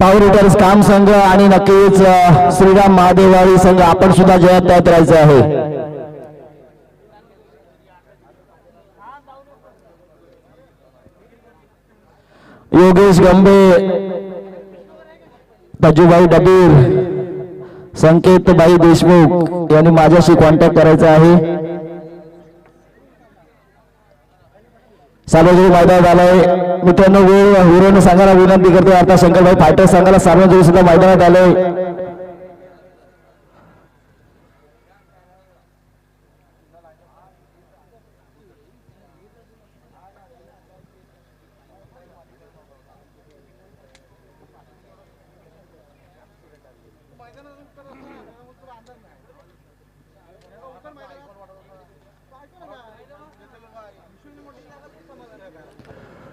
Power hitters काम संघ आणि नक्कीच श्रीराम महादेवाळी संघ आपण सुद्धा जयात तयार राहायचं आहे। योगेश गंबे, तजूभाई डबीर, संकेतबाई देशमुख यांनी माझ्याशी कॉन्टॅक्ट करायचा आहे। सार्वजनिक मैदान झालंय मित्रांनो, वेळ हुरवून सांगायला विनंती करतो। आता शंकरभाई फायटर संघाला सार्वजनिक सुद्धा मैदानात आलंय।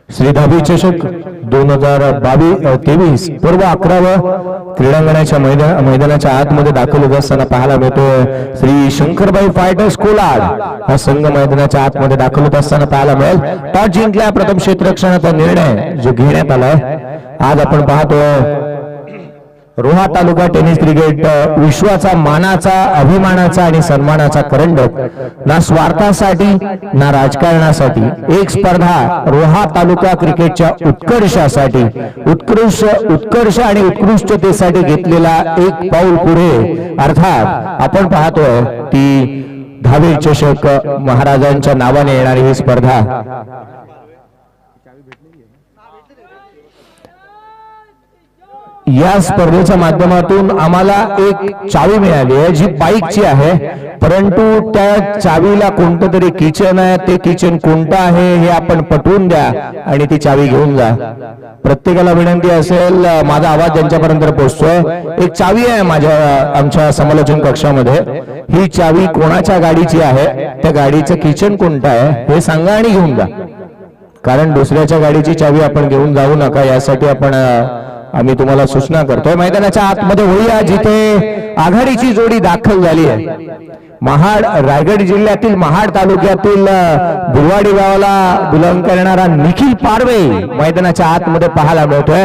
श्री धाबी चषक 2022-23 पूर्व 11व क्रीडांगणाच्या मैदानाच्या आतमध्ये दाखल होत असताना पाहायला मिळतोय श्री शंकरबाई फायटर्स कोलाड हा संघ मैदानाच्या आतमध्ये दाखल होत असताना पाहायला मिळेल। टॉस जिंकल्या प्रथम क्षेत्ररक्षणाचा निर्णय जो घेण्यात आलाय। आज आपण पाहतोय रोहा तालुका टेनिस क्रिकेट विश्वाचा मानाचा, अभिमानाचा आणि सन्मानाचा करंडक, ना स्वार्थासाठी ना राजकारणासाठी, एक स्पर्धा रोहा तालुका क्रिकेटच्या उत्कर्षासाठी, उत्कर्ष आणि उत्कृष्टतेसाठी घेतलेला एक पाऊल पुढे। अर्थात आपण पाहतोय ती धाबी चषक महाराजांच्या नावाने येणारी ही स्पर्धा। या स्पर्धेच्या माध्यमातून आम्हाला एक चावी मिळाली आहे जी बाईकची आहे, परंतु त्या चावीला कोणतं तरी किचन आहे, ते किचन कोणतं आहे हे आपण पटवून द्या आणि ती चावी घेऊन जा। प्रत्येकाला विनंती असेल, माझा आवाज ज्यांच्यापर्यंत पोहोचतोय, एक चावी आहे आमच्या समालोचन कक्षामध्ये, ही चावी कोणाच्या गाडीची आहे, त्या गाडीचं किचन कोणतं आहे हे सांगा आणि घेऊन जा। कारण दुसऱ्याच्या गाडीची चावी आपण घेऊन जाऊ नका, यासाठी आम्ही तुम्हाला सूचना करतोय। मैदानाच्या आतमध्ये होऊया जिथे आघाडीची जोडी दाखल झाली आहे। महाड, रायगड जिल्ह्यातील महाड तालुक्यातील बुरवाडी गावाला बिलॉंग करणारा निखिल पारवे मैदानाच्या आतमध्ये पाहायला मिळतोय।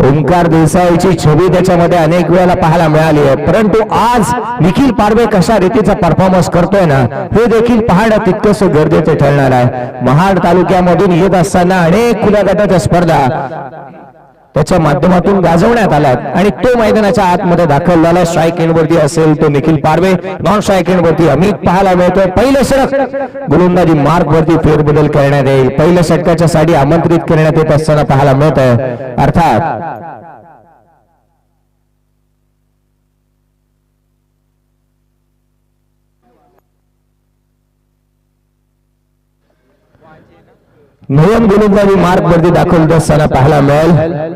ओंकार देसाईची छबी त्याच्यामध्ये अनेक वेळेला पाहायला मिळाली आहे, परंतु आज निखिल पारवे कशा रीतीचा परफॉर्मन्स करतोय ना हे देखील पाहणं तितकंच गरजेचं ठरणार आहे। महाड तालुक्यामधून येत असताना अनेक खुल्या गटाच्या स्पर्धा त्याच्या माध्यमातून गाजवण्यात आलात आणि तो मैदानाच्या आतमध्ये दाखल झाला। स्ट्राईक एंडवरती असेल तो निखिल पारवे, नॉन स्ट्राईक एंडवरती अमित पाहायला मिळतोय। पहिलं षटक गोलंदाजी मार्क वरती फेरबदल करण्यात येईल, पहिल्या षटकाच्या साठी आमंत्रित करण्यात येत असताना पाहायला मिळत आहे। अर्थात नयन गोलंदाजी मार्क वरती दाखल होत असताना पाहायला मिळेल।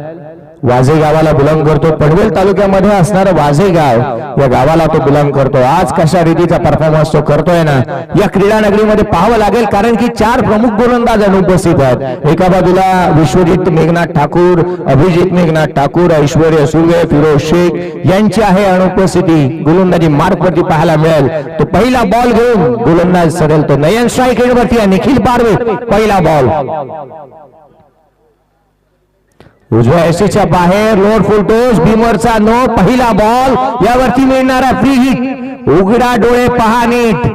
वाझे गावाला बिलॉंग करतो, पनवेल तालुक्यामध्ये असणारं वाझे गाव या गावाला तो बिलॉंग करतो। आज कशा रीतीचा परफॉर्मन्स तो करतोय ना या क्रीडा नगरीमध्ये पाहावं लागेल, कारण की 4 प्रमुख गोलंदाज अनुपस्थित आहेत। एका बाजूला विश्वजित मेघनाथ ठाकूर, अभिजित मेघनाथ ठाकूर, ऐश्वर्य सुर्वे, फिरोज शेख यांची आहे अनुपस्थिती। गोलंदाजी मार्क वरती पाहायला मिळेल, तो पहिला बॉल घेऊन गोलंदाज सरेल तो नयन स्ट्राईक एंडवरती निखिल पारवे, पहिला बॉल उजव्या एसीच्या बाहेर, लोड फुल टोस, भीमरचा नो, पहिला बॉल यावरती मिळणारा फ्री हिट। उघडा डोळे पहा नीट,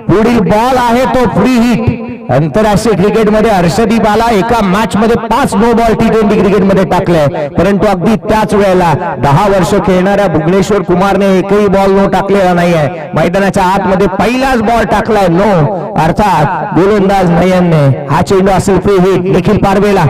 पुढील बॉल आहे तो फ्री हिट। आंतरराष्ट्रीय क्रिकेटमध्ये हर्षदीपाला एका मॅच मध्ये 5 नो बॉल T20 क्रिकेटमध्ये टाकले, परंतु अगदी त्याच वेळेला 10 वर्ष खेळणाऱ्या भुवनेश्वर कुमारने एकही बॉल नो टाकलेला नाहीये। मैदानाच्या आतमध्ये पहिलाच बॉल टाकलाय नो, अर्थात गोलंदाज नयनने हा चेंडू असेल फ्री हिट निखिल पारवेला।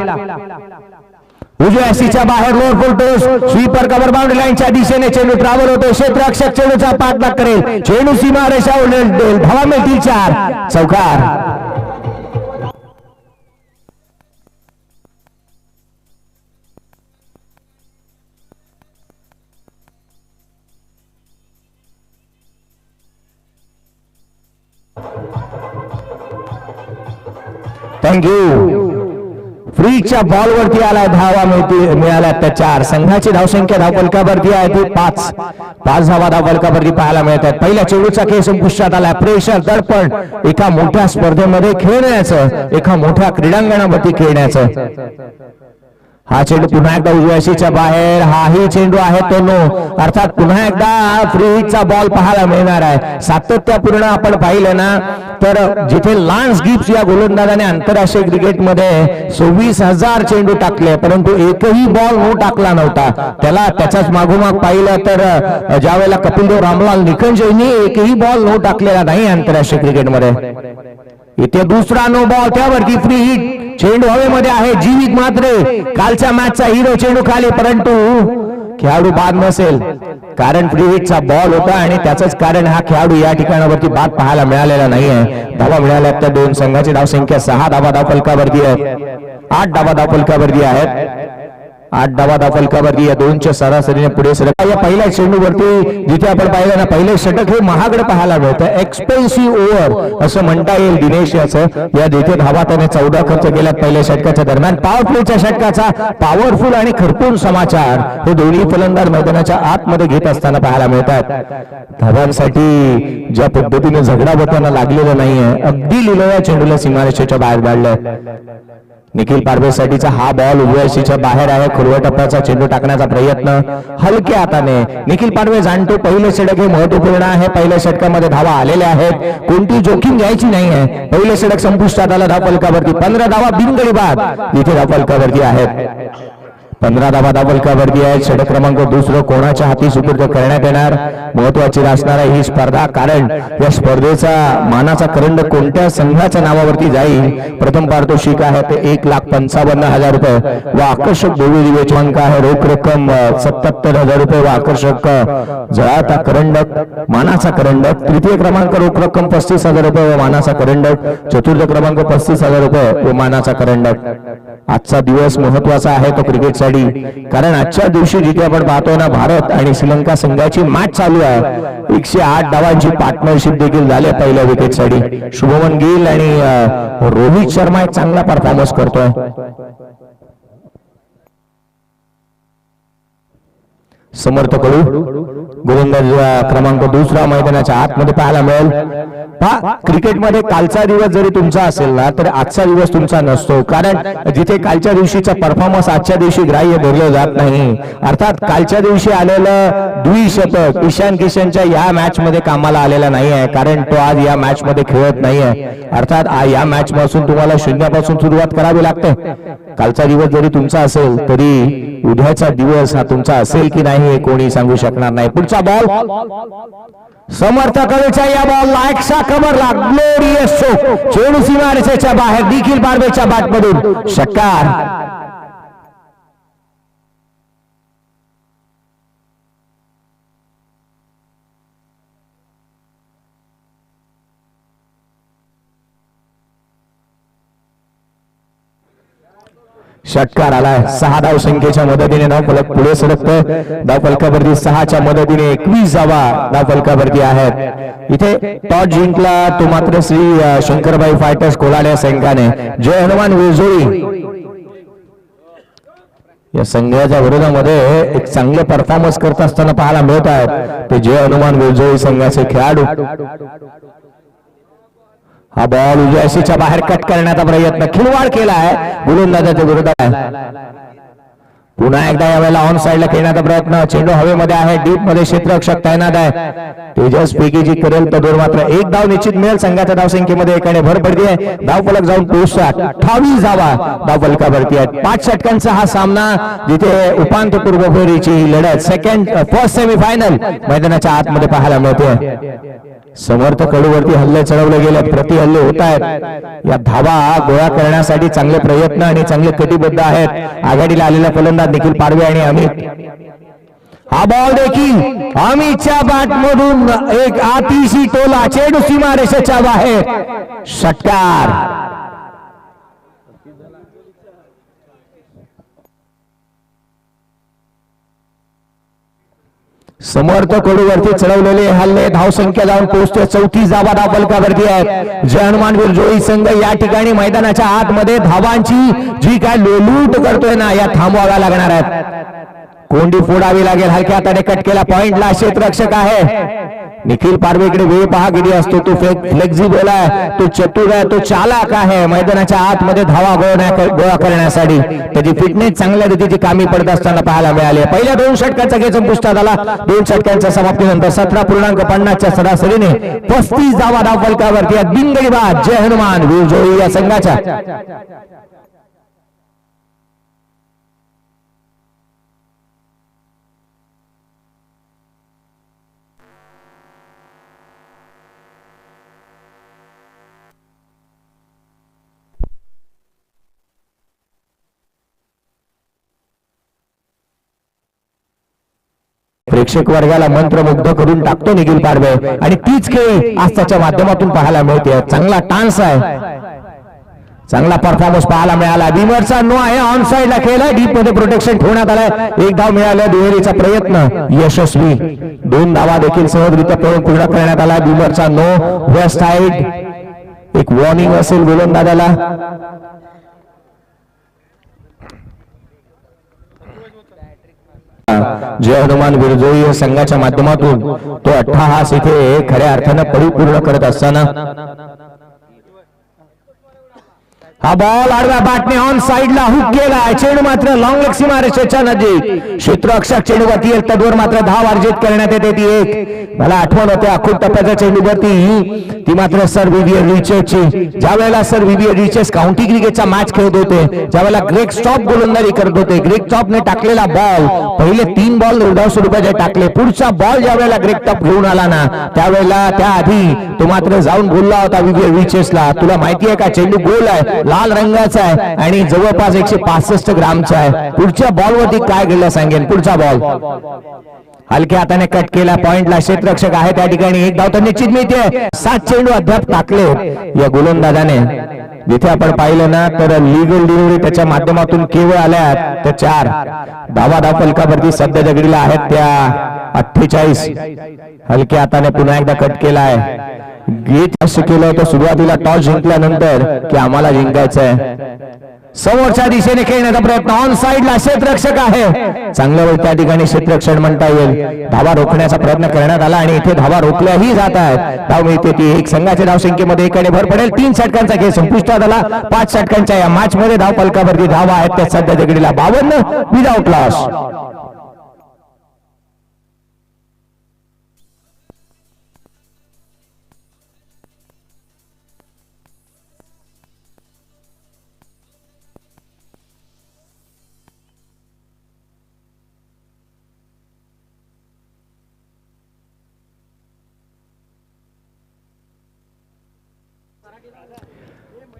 उजव्या एसीच्या बाहेर, load full toss, sweeper cover boundary लाईनच्या दिशेने चेंडू ट्रॅव्हल होतो, क्षेत्ररक्षक चेंडूचा पाठलाग करेल, चेंडू सीमा रेषा ओलांडेल, धावा मिळतील 4, चौकार। थँक्यू। फ्रीच्या बॉल वरती आलाय, धावा मिळाल्या त्या 4। संघाची धावसंख्या धावफलकावरती आहे ती 5 धावा धावफलकावरती पाहायला मिळत आहेत। पहिल्या चेंडूचा खेळ संपुष्टात आला, प्रेशर दडपण एका मोठ्या स्पर्धेमध्ये खेळण्याचं, एका मोठ्या क्रीडांगणावरती खेळण्याचं। हा चेंडू पुन्हा एकदा उजव्या शीच्या बाहेर, हाही चेंडू आहे तो नो, अर्थात पुन्हा एकदा फ्री हिटचा बॉल पाहायला मिळणार आहे. सातत्यपूर्ण आपण पाहिलं ना तर जिथे लान्स गिब्स या गोलंदाजाने आंतरराष्ट्रीय क्रिकेटमध्ये 26,000 चेंडू टाकले परंतु एकही बॉल नो टाकला नव्हता. त्याच्याच मागोमाग पाहिलं तर ज्या वेळेला कपिलदेव रामलाल निखंज यांनी एकही बॉल नो टाकलेला नाही आंतरराष्ट्रीय क्रिकेटमध्ये. इथे दुसरा नो बॉल, त्यावरती फ्री हिट, चेंडू हवेमध्ये आहे. जीवित मात्र कालच्या मॅचचा हिरो चेंडू खाली परंतु खेळाडू बाद नसेल कारण फ्री हिटचा बॉल होता आणि त्याचंच कारण हा खेळाडू या ठिकाणावरती बाद पाहायला मिळालेला नाहीये. धावा मिळाल्या त्या दोन संघाची धावसंख्या 6 धावा धावफलकावरती आहे, 8 धावा धावफलकावरती आहेत, 8 धावा धावफलकावरती या दोनच्या सरासरीने पुढे सरक. या पहिल्या चेंडूवरती जिथे आपण पाहिलं ना पहिलं षटक हे महागड पाहायला मिळतं, एक्सपेन्सिव्ह ओव्हर असं म्हणता येईल दिनेश याचं. या जिथे धावा त्याने 14 खर्च केल्यात पहिल्या षटकाच्या दरम्यान. पॉवरफुलच्या षटकाचा पॉवरफुल आणि खरपून समाचार हे दोन्ही फलंदाज मैदानाच्या आतमध्ये घेत असताना पाहायला मिळतात. धावांसाठी ज्या पद्धतीने झगडा होताना लागलेला नाहीये, अगदी लिलोया चेंडूला सीमारेषेच्या बाहेर काढलंय. निखिल पारवेसाठीचा हा बॉल उजव्या बाहेर आहे. खुरव्या टप्प्याचा चेंडू टाकण्याचा प्रयत्न हलक्या हाताने निखिल पारवे जाणतो पहिले षटक हे महत्वपूर्ण आहे. पहिल्या षटकामध्ये धावा आलेल्या आहेत, कोणती जोखीम घ्यायची नाही आहे. पहिले षटक संपुष्टात आलं धावफलकावरती 15 धावा बिनगडी बाद इथे धावफलकावरती आहेत. 15 धावा धावफलकावरती आहेत. षटक क्रमांक दुसरं कोणाच्या हाती सुपूर्द करण्यात येणार, महत्वाची असणार आहे ही स्पर्धा कारण या स्पर्धेचा मानाचा करंड कोणत्या संघाच्या नावावरती जाईल. प्रथम पारितोषिक आहे ते 1,55,000 रुपये व आकर्षक भव्य अंक आहे. रोख रक्कम 77,000 रुपये व आकर्षक जळाता करंडक मानाचा करंडक. तृतीय क्रमांक रोख रक्कम 35,000 रुपये व मानाचा करंडक. चतुर्थ क्रमांक 35,000 रुपये व मानाचा करंडक. आजचा दिवस महत्वाचा आहे तो क्रिकेटसाठी कारण आजच्या दिवशी जिथे आपण पाहतो ना भारत आणि श्रीलंका संघाची मॅच चालू आहे. 108 धावांची पार्टनरशिप देखील झाली पहिल्या विकेटसाठी. शुभमन गिल आणि रोहित शर्मा एक चांगला परफॉर्मन्स करतोय. समर्थ कडू गोलंदाज क्रमांक दुसरा मैदानाच्या आतमध्ये पाहायला मिळेल. क्रिकेटमध्ये कालचा दिवस जरी तुमचा असेल ना तर आजचा दिवस तुमचा नसतो कारण जिथे कालच्या दिवशीचा परफॉर्मन्स आजच्या दिवशी ग्राह्य धरलं जात नाही. अर्थात कालच्या दिवशी आलेलं द्विशतक ईशान किशनच्या या मॅच मध्ये कामाला आलेला नाही आहे कारण तो आज या मॅच मध्ये खेळत नाहीये. अर्थात या मॅच पासून तुम्हाला शून्यापासून सुरुवात करावी लागते. कालचा दिवस जरी तुमचा असेल तरी उद्याचा दिवस हा तुमचा असेल की नाही हे कोणी सांगू शकणार नाही. पुढचा बॉल समर्थ कवेच्या या बॉलला एकशा कमरला ग्लोरियस शॉट, चेंडू सीमारेषेच्या बाहेर निखिल पारवेच्या बॅटमधून षटकार. षटकार आलाय. 6 धाव संख्येच्या मदतीने धावफलक पुढे सरकतोय. धावफलकावरती 6च्या मदतीने 21 धावा धावफलकावरती आहेत. इथे टॉस जिंकला तो मात्र श्री शंकरबाई फायटर्स कोलाड या संघाने. जय हनुमान विरजोळी या संघाच्या विरोधामध्ये एक चांगले परफॉर्मन्स करत असताना पाहायला मिळत आहेत ते जय हनुमान विरजोळी संघाचे खेळाडू. हा बॉल उजव्या बाहेर कट करण्याचा प्रयत्न खिलवाड केला आहे गोलंदाजाच्या विरोधात. पुन्हा एकदा यावेळेला ऑन साइडला खेळण्याचा प्रयत्न. चेंडू हवेमध्ये आहे, डीप मध्ये क्षेत्ररक्षक तैनात आहे. तेजस पैकी जी करेल तो दूर मात्र एक धाव निश्चित मिळेल. संघाच्या धावसंख्येमध्ये एकाने भर पडली आहे. धावफलक जाऊन पोहोचतो 28 धावा धावफलकावरती आहेत. 5 षटकांचा हा सामना जिथे उपांत्यपूर्व फेरीची लढत फर्स्ट सेमीफायनल मैदानाच्या आतमध्ये पाहायला मिळते. समर्थ कडूवरती हल्ले चढवले गेले, प्रति हल्ले होत आहेत. या धावा गोळा करण्यासाठी चांगले प्रयत्न आणि चांगले कटिबद्ध आहेत आघाडीला आलेला फलंदाज निखिल पारवे आणि अमित. हा बॉल देखील अमितच्या बॅटमधून एक आतिशी टोला, चेंडू सीमारेषेच्या बाहेर षटकार. समर्थ कडूवरती चढवलेले हल्ले धावसंख्या जाऊन पोहोचते 34 धावा धावफलकावरती आहेत. जय हनुमान विरजोळी संघ या ठिकाणी मैदानाच्या आतमध्ये धावांची जी काय लोलूट करतोय ना या थांबवाव्या लागणार आहेत. कोंडी फोडावी लागेल. हलक्या हाताने कट केला. पॉइंटला क्षेत्ररक्षक आहे निखिल पारवेकडे. वेळ पहा किती असतो. तो फ्लेक्झिबल आहे, तो चतुर आहे, तो चालाक आहे. मैदानाच्या आतमध्ये धावा गोळा करण्यासाठी त्याची फिटनेस चांगल्या रीतीची कामी पडत असताना पाहायला मिळाली. पहिल्या 2 षटकांचा खेळ संपुष्टात आला. 2 षटकांच्या समाप्तीनंतर 17.50च्या सरासरीने 35 धावा धावफलकावरती. बिनगडी बाद जय हनुमान वीरजोळी या संघाच्या. प्रेक्षक वर्गाला मंत्रमुग्ध करून टाकतो निखिल पारवे आणि तीच खेळ आज त्याच्या माध्यमातून पाहायला मिळते. चांगला टान्स आहे, चांगला परफॉर्मन्स पाहायला मिळाला. बिमरचा नो आहे. ऑन साइडला खेळला. डीप मध्ये प्रोटेक्शन ठेवण्यात आलंय. 1 धाव मिळाला. दुहेरीचा प्रयत्न यशस्वी. 2 धावा देखील सहजरित्या पूर्ण करण्यात आला. बिमरचा नो. वेस्ट साइड एक वॉर्निंग असेल गोलंदाजाला. जय हनुमान वीरजोळी संघाच्या माध्यमातून तो अट्टहास इथे खऱ्या अर्थानं परिपूर्ण करत असताना हा बॉल आडव्या बॅटने ऑन साइडला हुक गेला. चेंडू मात्र लॉंग लेग सीमारेषेच्या नजीक. क्षेत्ररक्षक चेंडूवरती एक तडवर मात्र धाव अर्जित करण्यात येते. ती एक मला आठवण होते अखूट टप्प्याच्या चेंडूवरती ती मात्र सर विवियन रिचेसची. ज्या वेळेला सर विवियन रिचेस काउंटी क्रिकेटचा मॅच खेळत होते, ज्यावेळेला ग्रेग स्टॉप गोलंदाजी करत होते, ग्रेग स्टॉपने टाकलेला बॉल पहिले 3 बॉल निर्धाव स्वरूपाचे टाकले. पुढचा बॉल ज्या वेळेला ग्रेग स्टॉप घेऊन आला ना, त्यावेळेला त्याआधी तो मात्र जाऊन बोलला होता विवियन रिचेसला, तुला माहिती आहे का चेंडू गोल आहे, लाल रंगाचा आहे आणि जवळपास 165 ग्रामचा आहे. पुढच्या बॉलवरती काय घडलं सांगेन. पुढचा बॉल हलक्या हाताने कट केला. पॉइंटला क्षेत्ररक्षक आहे त्या ठिकाणी. 1 धाव तर निश्चित मिळते. 7 चेंडू अद्याप टाकले या गोलंदाजाने. जिथे आपण पाहिलं ना तर लीगल डिलिव्हरी त्याच्या माध्यमातून केवळ आल्या तर 4 धावा धावफलकावरती सध्या जगडीला आहेत त्या 48. हलक्या हाताने पुन्हा एकदा कट केला आहे. गेट असं केलं होतं सुरुवातीला टॉस जिंकल्यानंतर की आम्हाला जिंकायचं आहे. समोरच्या दिशेने खेळण्याचा प्रयत्न. ऑन साइडला क्षेत्ररक्षक आहे. चांगल्या वेळ त्या ठिकाणी क्षेत्ररक्षण म्हणता येईल. धावा रोखण्याचा प्रयत्न करण्यात आला आणि इथे धावा रोखल्याही जात आहेत. धाव मिळते ती 1. संघाच्या धावसंख्येमध्ये 1 भर पडेल. 3 षटकांचा खेळ संपुष्टात आला. 5 षटकांच्या या मॅच मध्ये धावफलकावरती धावा आहेत त्या सध्या जगडीला 52 विदाउट लॉस.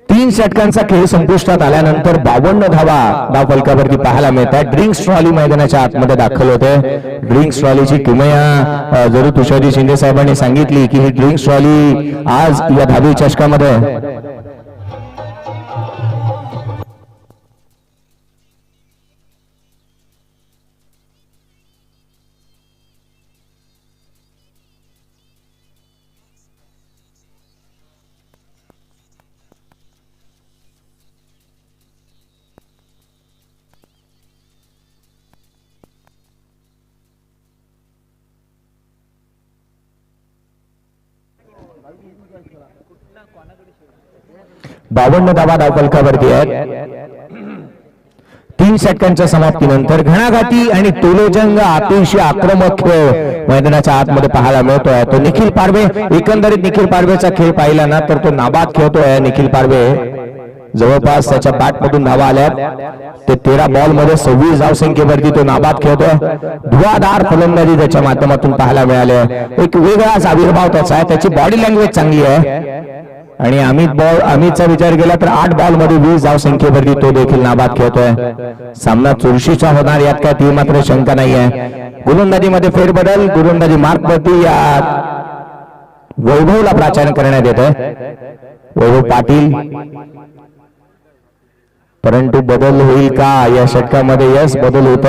तीन षटकांचा खेळ संपुष्टात आल्यानंतर 52 धावा धावफलकावरती पाहायला मिळतात. ड्रिंक्स ट्रॉली मैदानाच्या आतमध्ये दाखल होते. ड्रिंक्स ट्रॉलीची किमया जरूर तुषारजी शिंदे साहेबांनी सांगितली की ही ड्रिंक्स ट्रॉली आज या धावी चषकामध्ये बावन्न धावा धावफलकावरती आहेत. 3 षटकांच्या समाप्तीनंतर घणाघाती आणि तोलोजंग अतिशय आक्रमक खेळ मैदानाच्या आतमध्ये पाहायला मिळतोय. तो निखिल पारवे, एकंदरीत निखिल पारवेचा खेळ पाहिला ना तर तो नाबाद खेळतोय. निखिल पारवे जवळपास त्याच्या बॅटमधून धावा आल्यात ते 13 बॉल मध्ये 26 धावसंख्येवरती तो नाबाद खेळतोय. धुवाधार फलंदाजी त्याच्या माध्यमातून पाहायला मिळाले. एक वेगळाच आविर्भाव त्याचा आहे. त्याची बॉडी लँग्वेज चांगली आहे आणि अमितचा विचार केला तर 8 बॉल मध्ये 20 धावसंख्येवरती तो देखील नाबाद खेळतोय. सामना चुरशीचा होणार यात काय ती मात्र शंका नाही आहे. गोलंदाजीमध्ये फेरबदल, गोलंदाजी मार्क वरती या वैभवला प्राचार्य करण्यात येत आहे. वैभव पाटील, परंतु बदल होईल का या षटकामध्ये? यस, बदल होत.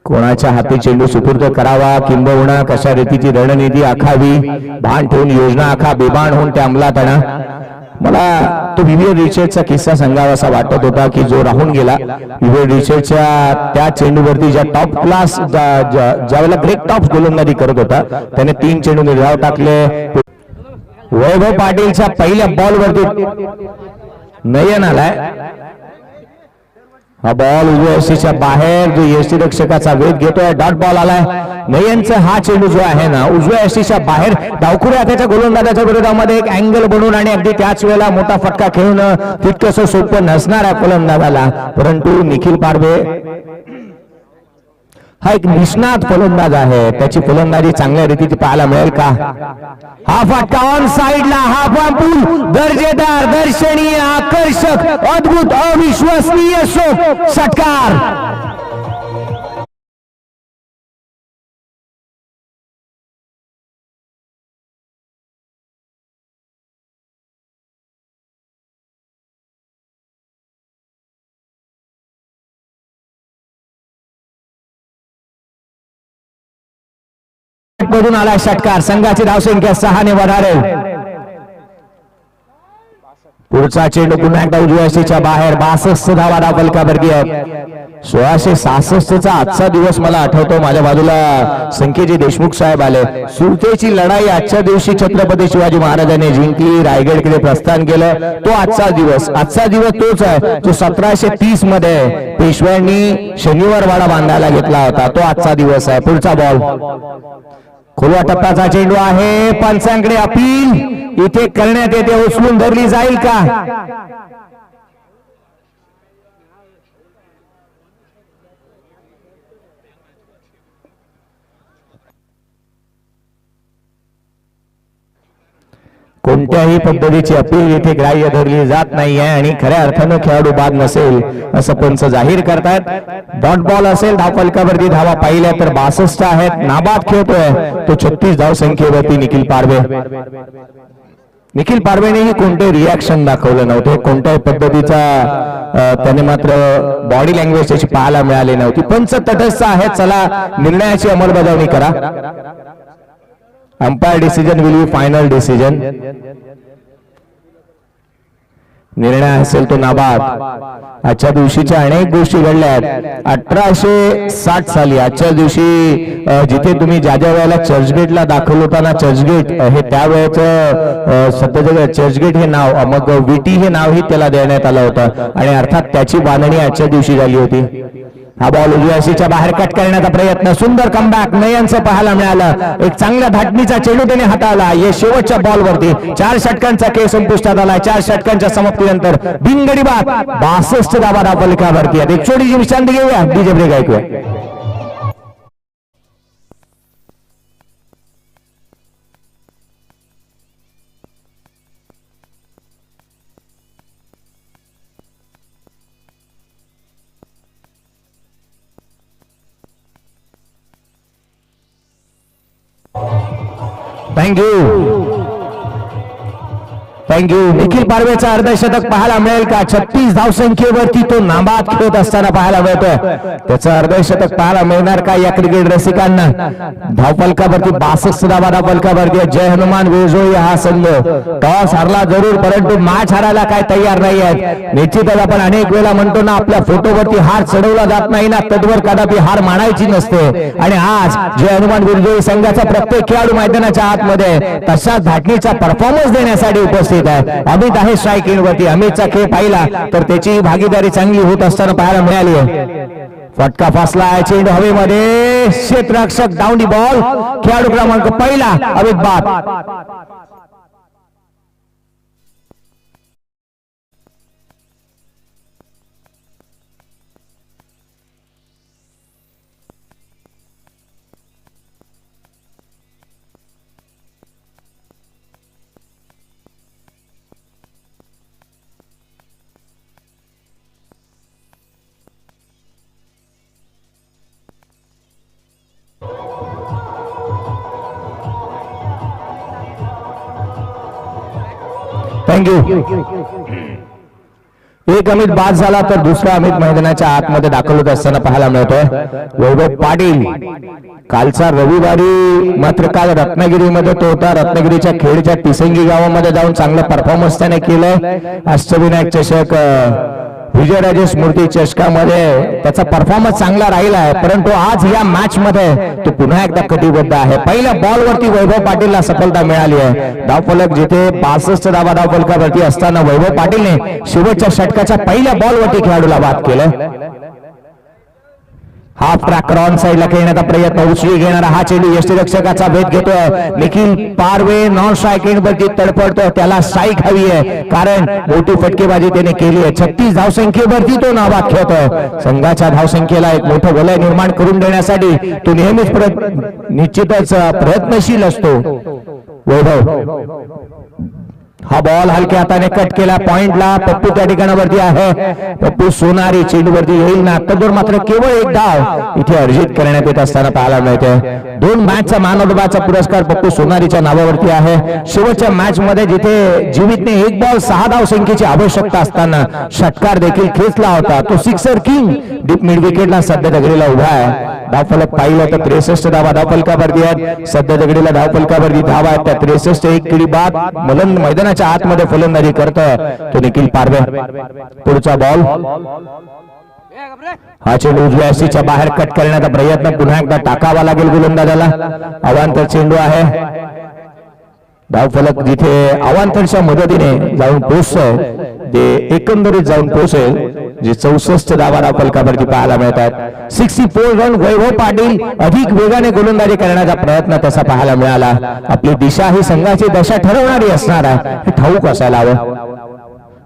कोणाच्या हाती चेंडू सुपूर्द करावा किंबहुना कशा रीतीची रणनीती आखावी, भान ठेवून योजना आखा, बेभान होऊन त्या अंमलात आणा. मला तो विवियन रिचर्डचा किस्सा सांगावासा वाटत होता की जो राहून गेला. विवियन रिचर्डच्या त्या चेंडूवरती ज्या टॉप क्लास ज्यावेळेला ग्रेट टॉप गोलंदाजी करत होता त्याने 3 चेंडू निर्धाव टाकले. वैभव पाटीलच्या पहिल्या बॉलवरती नयन आलाय. हा बॉल उजव्या यष्टीच्या बाहेर जो यष्टीरक्षकाचा वेध घेतोय. डॉट बॉल आलाय. नयनचा हा चेंडू जो आहे ना उजव्या यष्टीच्या बाहेर डावखुऱ्या हाताच्या गोलंदाजाच्या विरोधामध्ये एक अँगल बनवून आणि अगदी त्याच वेळेला मोठा फटका खेळून तितकंसं सोपं नसणारा फलंदाजाला, परंतु निखिल पारवे हा एक निष्णात फलंदाज आहे. त्याची फलंदाजी चांगल्या रीतीची पाहायला मिळेल का? हा फटका ऑन साइडला, हा बांबू दर्जेदार, दर्शनीय, आकर्षक, अद्भुत, अविश्वसनीय षटकार. मधून आला षटकार. संघाची धावसंख्या 6 ने वाढारेल. पुढचा चेंडू पुन्हा एकदा उजव्या यष्टीच्या बाहेर. 62 धावा फलकावरती आहेत. 1666चा आजचा दिवस मला आठवतो. माझ्या बाजूला संकेजी देशमुख साहेब आले. सुरतेची लढाई आजच्या दिवशी छत्रपती शिवाजी महाराजांनी जिंकली, रायगडकडे प्रस्थान केलं. तो आजचा दिवस तोच आहे जो 1730 मध्ये पेशव्यांनी शनिवार वाडा बांधायला घेतला होता. तो आजचा दिवस आहे. पुढचा बॉल खोलवा टप्प्याचा चेंडू आहे. पंचांकडे अपील इथे करण्यात येते. उचलून धरली जाईल का? कोणत्याही पद्धतीची अपील येथे ग्राह्य धरली जात नाहीये आणि खऱ्या अर्थानं खेळाडू बाद नसेल असं पंच जाहीर करतायत. डॉट बॉल असेल. धावफलकावरती धावा पाहिल्या तर 62 आहेत. नाबाद खेळतोय तो 36 धाव संख्येवरती निखिल पारवे. निखिल पारवेनेही कोणते रिॲक्शन दाखवलं नव्हते. कोणत्याही पद्धतीचा त्याने मात्र बॉडी लँग्वेज त्याची पाहायला मिळाली नव्हती. पंच तटस्थ आहेत. चला निर्णयाची अंमलबजावणी करा. Umpire decision will be final decision. निर्णय असेल तो नाबाद. आजच्या दिवशीच्या अनेक गोष्टी घडल्या आहेत. 1860 साली आजच्या दिवशी जिथे तुम्ही ज्या वेळेला चर्चगेटला दाखल होताना चर्चगेट हे त्यावेळेचं सध्याचं चर्चगेट हे नाव, मग विटी हे नावही त्याला देण्यात आलं होतं आणि अर्थात त्याची बांधणी आजच्या दिवशी झाली होती. हा बॉल उजव्या यष्टीच्या बाहेर कट करण्याचा प्रयत्न. सुंदर कमबॅक नयनचं पाहायला मिळालं. एक चांगल्या धाटणीचा चेंडू त्याने हाताळला. या शेवटच्या बॉलवरती 4 षटकांचा खेळ संपुष्टात आला. 4 षटकांच्या समाप्तीनंतर बिनगडी बाद 62 धावा फलकावरती. एक छोटीशी विश्रांती घेऊया. डीजे ब्रेक ऐकूया. थँक्यू. निखिल पारवेचा अर्धशतक पाहायला मिळेल का? 36 धावसंख्येवरती तो नाबाद खेळत असताना पाहायला मिळतोय. त्याचं अर्धशतक पाहायला मिळणार का या क्रिकेट रसिकांना? धावफलकावरती 62 धावा धावफलकावरती. जय हनुमान वेजोई हा संघ टॉस हारला जरूर, परंतु मॅच हारायला काय तयार नाही आहेत. निश्चितच आपण अनेक वेळा म्हणतो ना आपल्या फोटोवरती हार चढवला जात नाही ना, तद्वर कदापि हार मानायची नसते. आणि आज जय हनुमान वेजोई संघाचा प्रत्येक खेळाडू मैदानाच्या आतमध्ये तशा धाटणीचा परफॉर्मन्स देण्यासाठी उपस्थित आहे. अमित आहे स्ट्रायकिंग वरती. अमितचा खेळ पाहिला तर त्याची भागीदारी चांगली होत असताना पाहायला मिळाली आहे. फटका फासला आहे. चेंडू हवेमध्ये. क्षेत्ररक्षक डाऊन बॉल. खेळाडू क्रमांक पहिला अमित बाद. थँक्यू. एक अमित बाद झाला तर दुसरा अमित मैदानाच्या आतमध्ये दाखल होत असताना पाहायला मिळतोय वैभव पाटील. कालचा रविवारी मात्र काल रत्नागिरीमध्ये तो होता. रत्नागिरीच्या खेडच्या टिसंगी गावामध्ये जाऊन चांगला परफॉर्मन्स त्याने केलाय. अष्टविनायक चषक विजयराजे स्मृती चषकामध्ये त्याचा परफॉर्मन्स चांगला राहिला आहे, परंतु आज या मॅच मध्ये तो पुन्हा एकदा कटिबद्ध आहे. पहिल्या बॉलवरती वैभव पाटीलला सफलता मिळाली आहे. धावफलक जिथे 62 धावा धावफलकावरती असताना वैभव पाटीलने शेवटच्या षटकाच्या पहिल्या बॉलवरती खेळाडूला बाद केलं. हाफ ट्रॅक ऑन साईडला खेळण्याचा प्रयत्न, उचली घेणारा हा चेंडू यष्टीरक्षकाचा भेद घेतोय. निखिल पारवे नॉन स्ट्रायकिंग वरती तडफडतो, त्याला स्ट्राईक हवी आहे कारण मोठी फटकेबाजी त्याने केली आहे. 36 धावसंख्येवरती तो नाबाद खेळतोय. संघाच्या धावसंख्येला एक मोठं वलय निर्माण करून देण्यासाठी तो नेहमीच निश्चितच प्रयत्नशील असतो वैभव. हा बॉल हलक्या हाताने कट केला पॉइंटला. पप्पू त्या ठिकाणावरती आहे. पप्पू सोनारी चेंडूवरती येईल ना, तोवर मात्र केवळ एक धाव इथे अर्जित करण्यात येत असताना पाहायला मिळते. 2 मॅचचा मॅन ऑफ द मॅचचा पुरस्कार पप्पू सोनारीच्या नावावरती आहे. शेवटच्या मॅच मध्ये जिथे जीवितने 1 बॉल 6 धाव संख्येची आवश्यकता असताना षटकार देखील खेचला होता. तो सिक्सर किंग डीप मिड विकेटला सध्या दगडीला उभा आहे. धावफलक पाहिलं तर 63 धावा धावफलकावरती आहेत. सध्या दगडीला धावफलकावरती धावा आहेत त्या 63. एक किडी बाद मलंद मैदानाच्या आतमध्ये फलंदाजी करतोय तो निखिल पारवे. पुढचा बॉल, हा चेंडू उजव्या यष्टीच्या बाहेर कट करण्याचा प्रयत्न, पुन्हा एकदा टाकावा लागेल गोलंदाजाला. अवांतर चेंडू आहे. धावफलक जिथे अवांतरच्या मदतीने जाऊन पोहोचतोय ते एकंदरीत जाऊन पोहोचेल जे 64 धावा धावफलकावरती पाहायला मिळतात. 64 रन. वैभव पाटील अधिक वेगाने गोलंदाजी करण्याचा प्रयत्न तसा पाहायला मिळाला. आपली दिशा ही संघाची दशा ठरवणारी असणार आहे हे ठाऊक असायला हवं.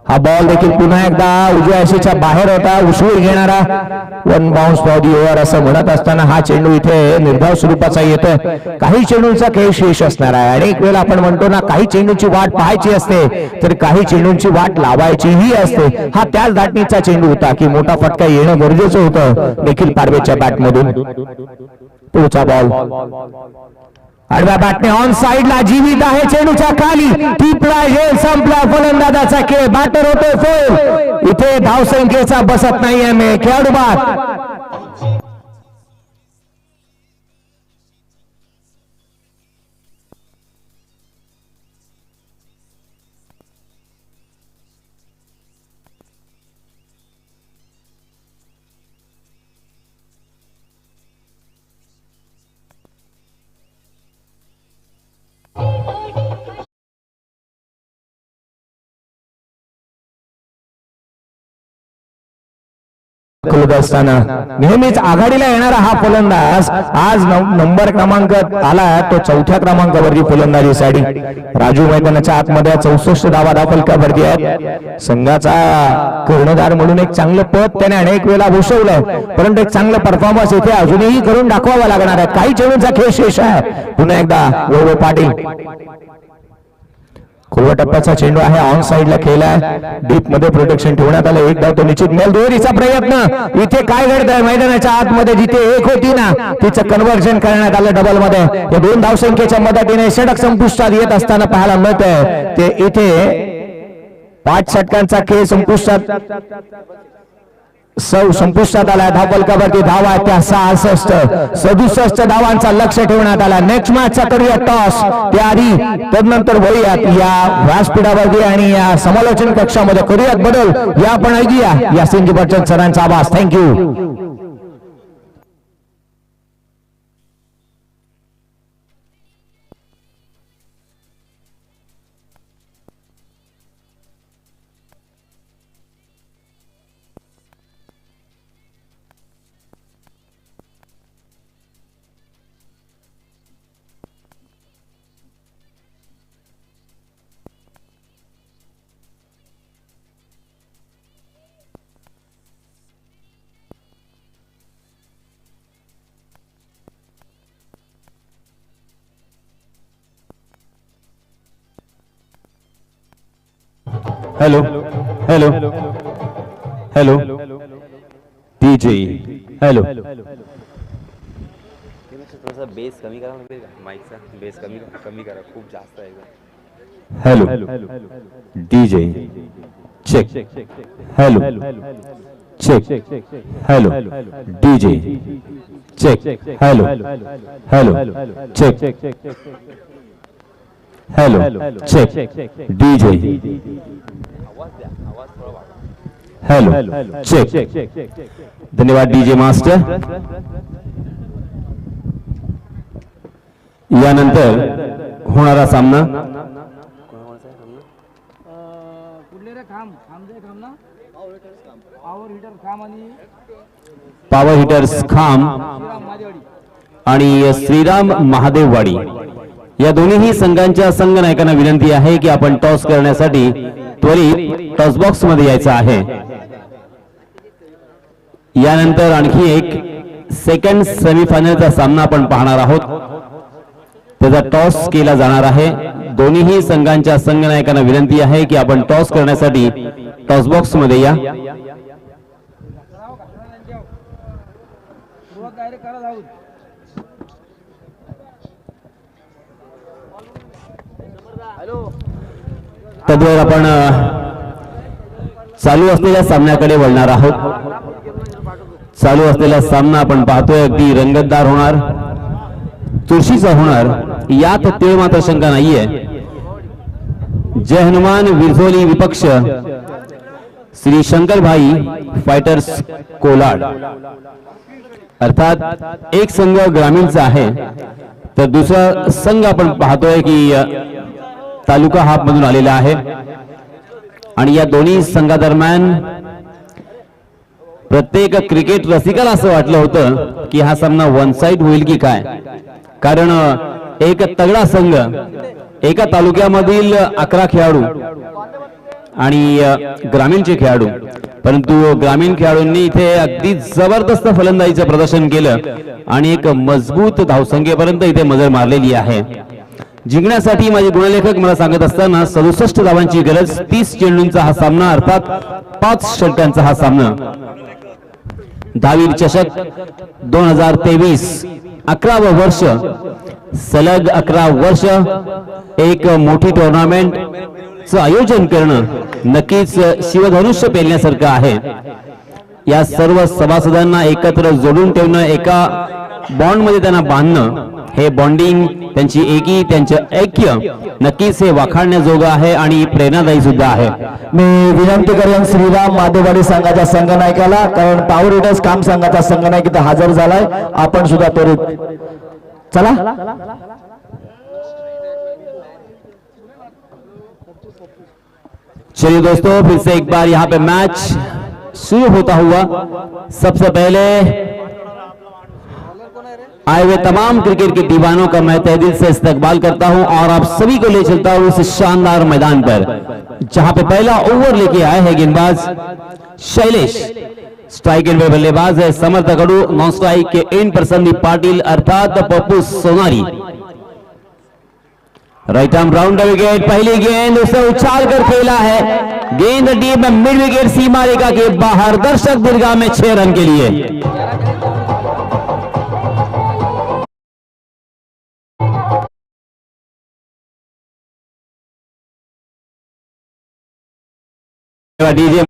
हा बॉल देखील पुन्हा एकदा उजव्या यष्टीच्या बाहेर होता. उचलून घेणारा 1 बाउन्स फॉर दी ओव्हर असं म्हणत असताना हा चेंडू इथे निर्धाव स्वरूपाचा येतोय. काही चेंडूंचा खेळ शेष असणार आहे. अनेक वेळा आपण म्हणतो ना, काही चेंडूंची वाट पाहायची असते तर काही चेंडूंची वाट लावायचीही असते. हा त्याच धाटणीचा चेंडू होता की मोठा फटका येणं गरजेचं होतं निखिल पारवेच्या बॅटमधून. पुढचा बॉल, आडव्या बॅटने ऑन साइडला जीवित आहे. चेंडूच्या खाली टिपला झेल संपला फलंदाजाचा खेळ. बॅटर होतो फोल. इथे धावसंख्येचा बसत नाहीये मे. खेळाडू बाद. असताना नेहमीच आघाडीला येणारा हा फलंदाज आज नंबर क्रमांक आला तो 4थ्या क्रमांकावरती फलंदाजीसाठी. राजू मैदानाच्या आतमध्ये 64 धावा धावफलकावरती आहेत. संघाचा कर्णधार म्हणून एक चांगलं पद त्याने अनेक वेळा भूषवलंय, परंतु एक चांगलं परफॉर्मन्स इथे अजूनही करून दाखवावा लागणार आहे. काही चेंडूंचा खेळ शेष आहे. पुन्हा एकदा वैभव पाटील. खोवा टप्प्याचा चेंडू आहे. ऑन साइडला खेळलाय. डीप मध्ये प्रोटेक्शन ठेवण्यात आलं. एक धाव तो निश्चित मिळेल. दुहेरीचा प्रयत्न. इथे काय घडतंय मैदानाच्या आतमध्ये जिथे एक होती ना तिचं कन्व्हर्जन करण्यात आलं डबल मध्ये. या 2 धावसंख्येच्या मदतीने षटक संपुष्टात येत असताना पाहायला मिळतंय ते इथे 5 षटकांचा खेळ संपुष्टात आला. धावफलकावरती धावा आहेत त्या 67 धावांचा लक्ष ठेवण्यात आला. नेक्स्ट मॅचचा करूया टॉस. त्याआधी तदनंतर वळूयात या व्यासपीठावरती आणि या समालोचन कक्षामध्ये करूयात बदल. या आपण ऐकूया यासिन बच्चन सरांचा आवाज. Thank you. Hello hello hello DJ hello. थोडासा बेस कमी करा म्हणजे माईकचा बेस कमी करा खूप जास्त आहे. Hello DJ check hello check hello DJ check hello hello check hello check DJ hello check धन्यवाद डीजे मास्टर. यानंतर होणारा सामना पॉवर हिटर्स खाम आणि श्रीराम महादेववाडी या दोन्ही संघांच्या संघनायकांना विनंती आहे की आपण टॉस करण्यासाठी त्वरित टॉस बॉक्स मध्ये यायचं आहे. यानंतर आणखी एक सेकंड सेमीफायनलचा सामना आपण पाहणार आहोत. त्याचा टॉस केला जाणार आहे. दोन्ही संघांच्या संघनायकांना विनंती आहे की आपण टॉस करण्यासाठी टॉस बॉक्स मध्ये या. तद्वारे आपण चालू असलेल्या सामन्याकडे वळणार आहोत. चालू असलेला सामना आपण पाहतोय अगदी रंगतदार होणार, चुरशीचा होणार, यात तीळ मात्र शंका नाहीये. जय हनुमान विरझोली विपक्ष श्री शंकरभाई फायटर्स कोलाड. अर्थात एक संघ ग्रामीणचा आहे तर दुसरा संघ आपण पाहतोय की तालुका हाप मधून आलेला आहे. आणि या दोन्ही संघादरम्यान प्रत्येक क्रिकेट रसिकाला असं वाटलं होतं की हा सामना वन साइड होईल की काय, कारण एक तगडा संघ, एका तालुक्यामधील 11 खेळाडू आणि ग्रामीणचे खेळाडू, परंतु ग्रामीण खेळाडूंनी इथे अगदी जबरदस्त फलंदाजीचं प्रदर्शन केलं आणि एक मजबूत धावसंख्येपर्यंत इथे मजल मारलेली आहे. जिंकण्यासाठी माझे गुणलेखक मला सांगत असताना 67 धावांची गरज, 30 चेंडूंचा हा सामना, अर्थात 5 षटकांचा हा सामना. दहावीर चषक 2023 11वं वर्ष, सलग 11 वर्ष एक मोठी टुर्नामेंट चं आयोजन करणं नक्कीच शिवधनुष्य पेलण्यासारखं आहे. या सर्व सभासदांना एकत्र जोडून ठेवणं, एका बॉन्ड मध्ये त्यांना बांधणं, हे बॉन्डिंग, त्यांची एकी, त्यांचं ऐक्य नक्कीच हे वाखाणण्याजोगं आहे आणि प्रेरणादायी सुद्धा आहे. मी विनंती करेन श्रीराम माधववाडी संघाच्या संघनायकाला, कारण पॉवर हिटर्स काम संघाचा संघनायक इथं हजर झालाय, आपण सुद्धा त्वरित चला. चलिए दोस्तों, फिर से एक बार यहाँ पे मैच शुरू होता हुआ सबसे पहले आए हुए तमाम क्रिकेट के दीवानों का मैं तहे दिल से इस्तकबाल करता हूं और आप सभी को ले चलता हूं इस शानदार मैदान पर, जहां पे पहला ओवर लेके आए हैं गेंदबाज शैलेश. स्ट्राइक एंड पे बल्लेबाज है समर्थ कडू, नॉन स्ट्राइक के एंड पर संदीप पाटिल अर्थात Pappu Sonari. Right arm round wicket, पहली गेंद उसे उछाल कर खेला है, गेंद डीप मिड विकेट सीमा रेखा के बाहर, दर्शक दीर्घा में 6 रन के लिए. डीजे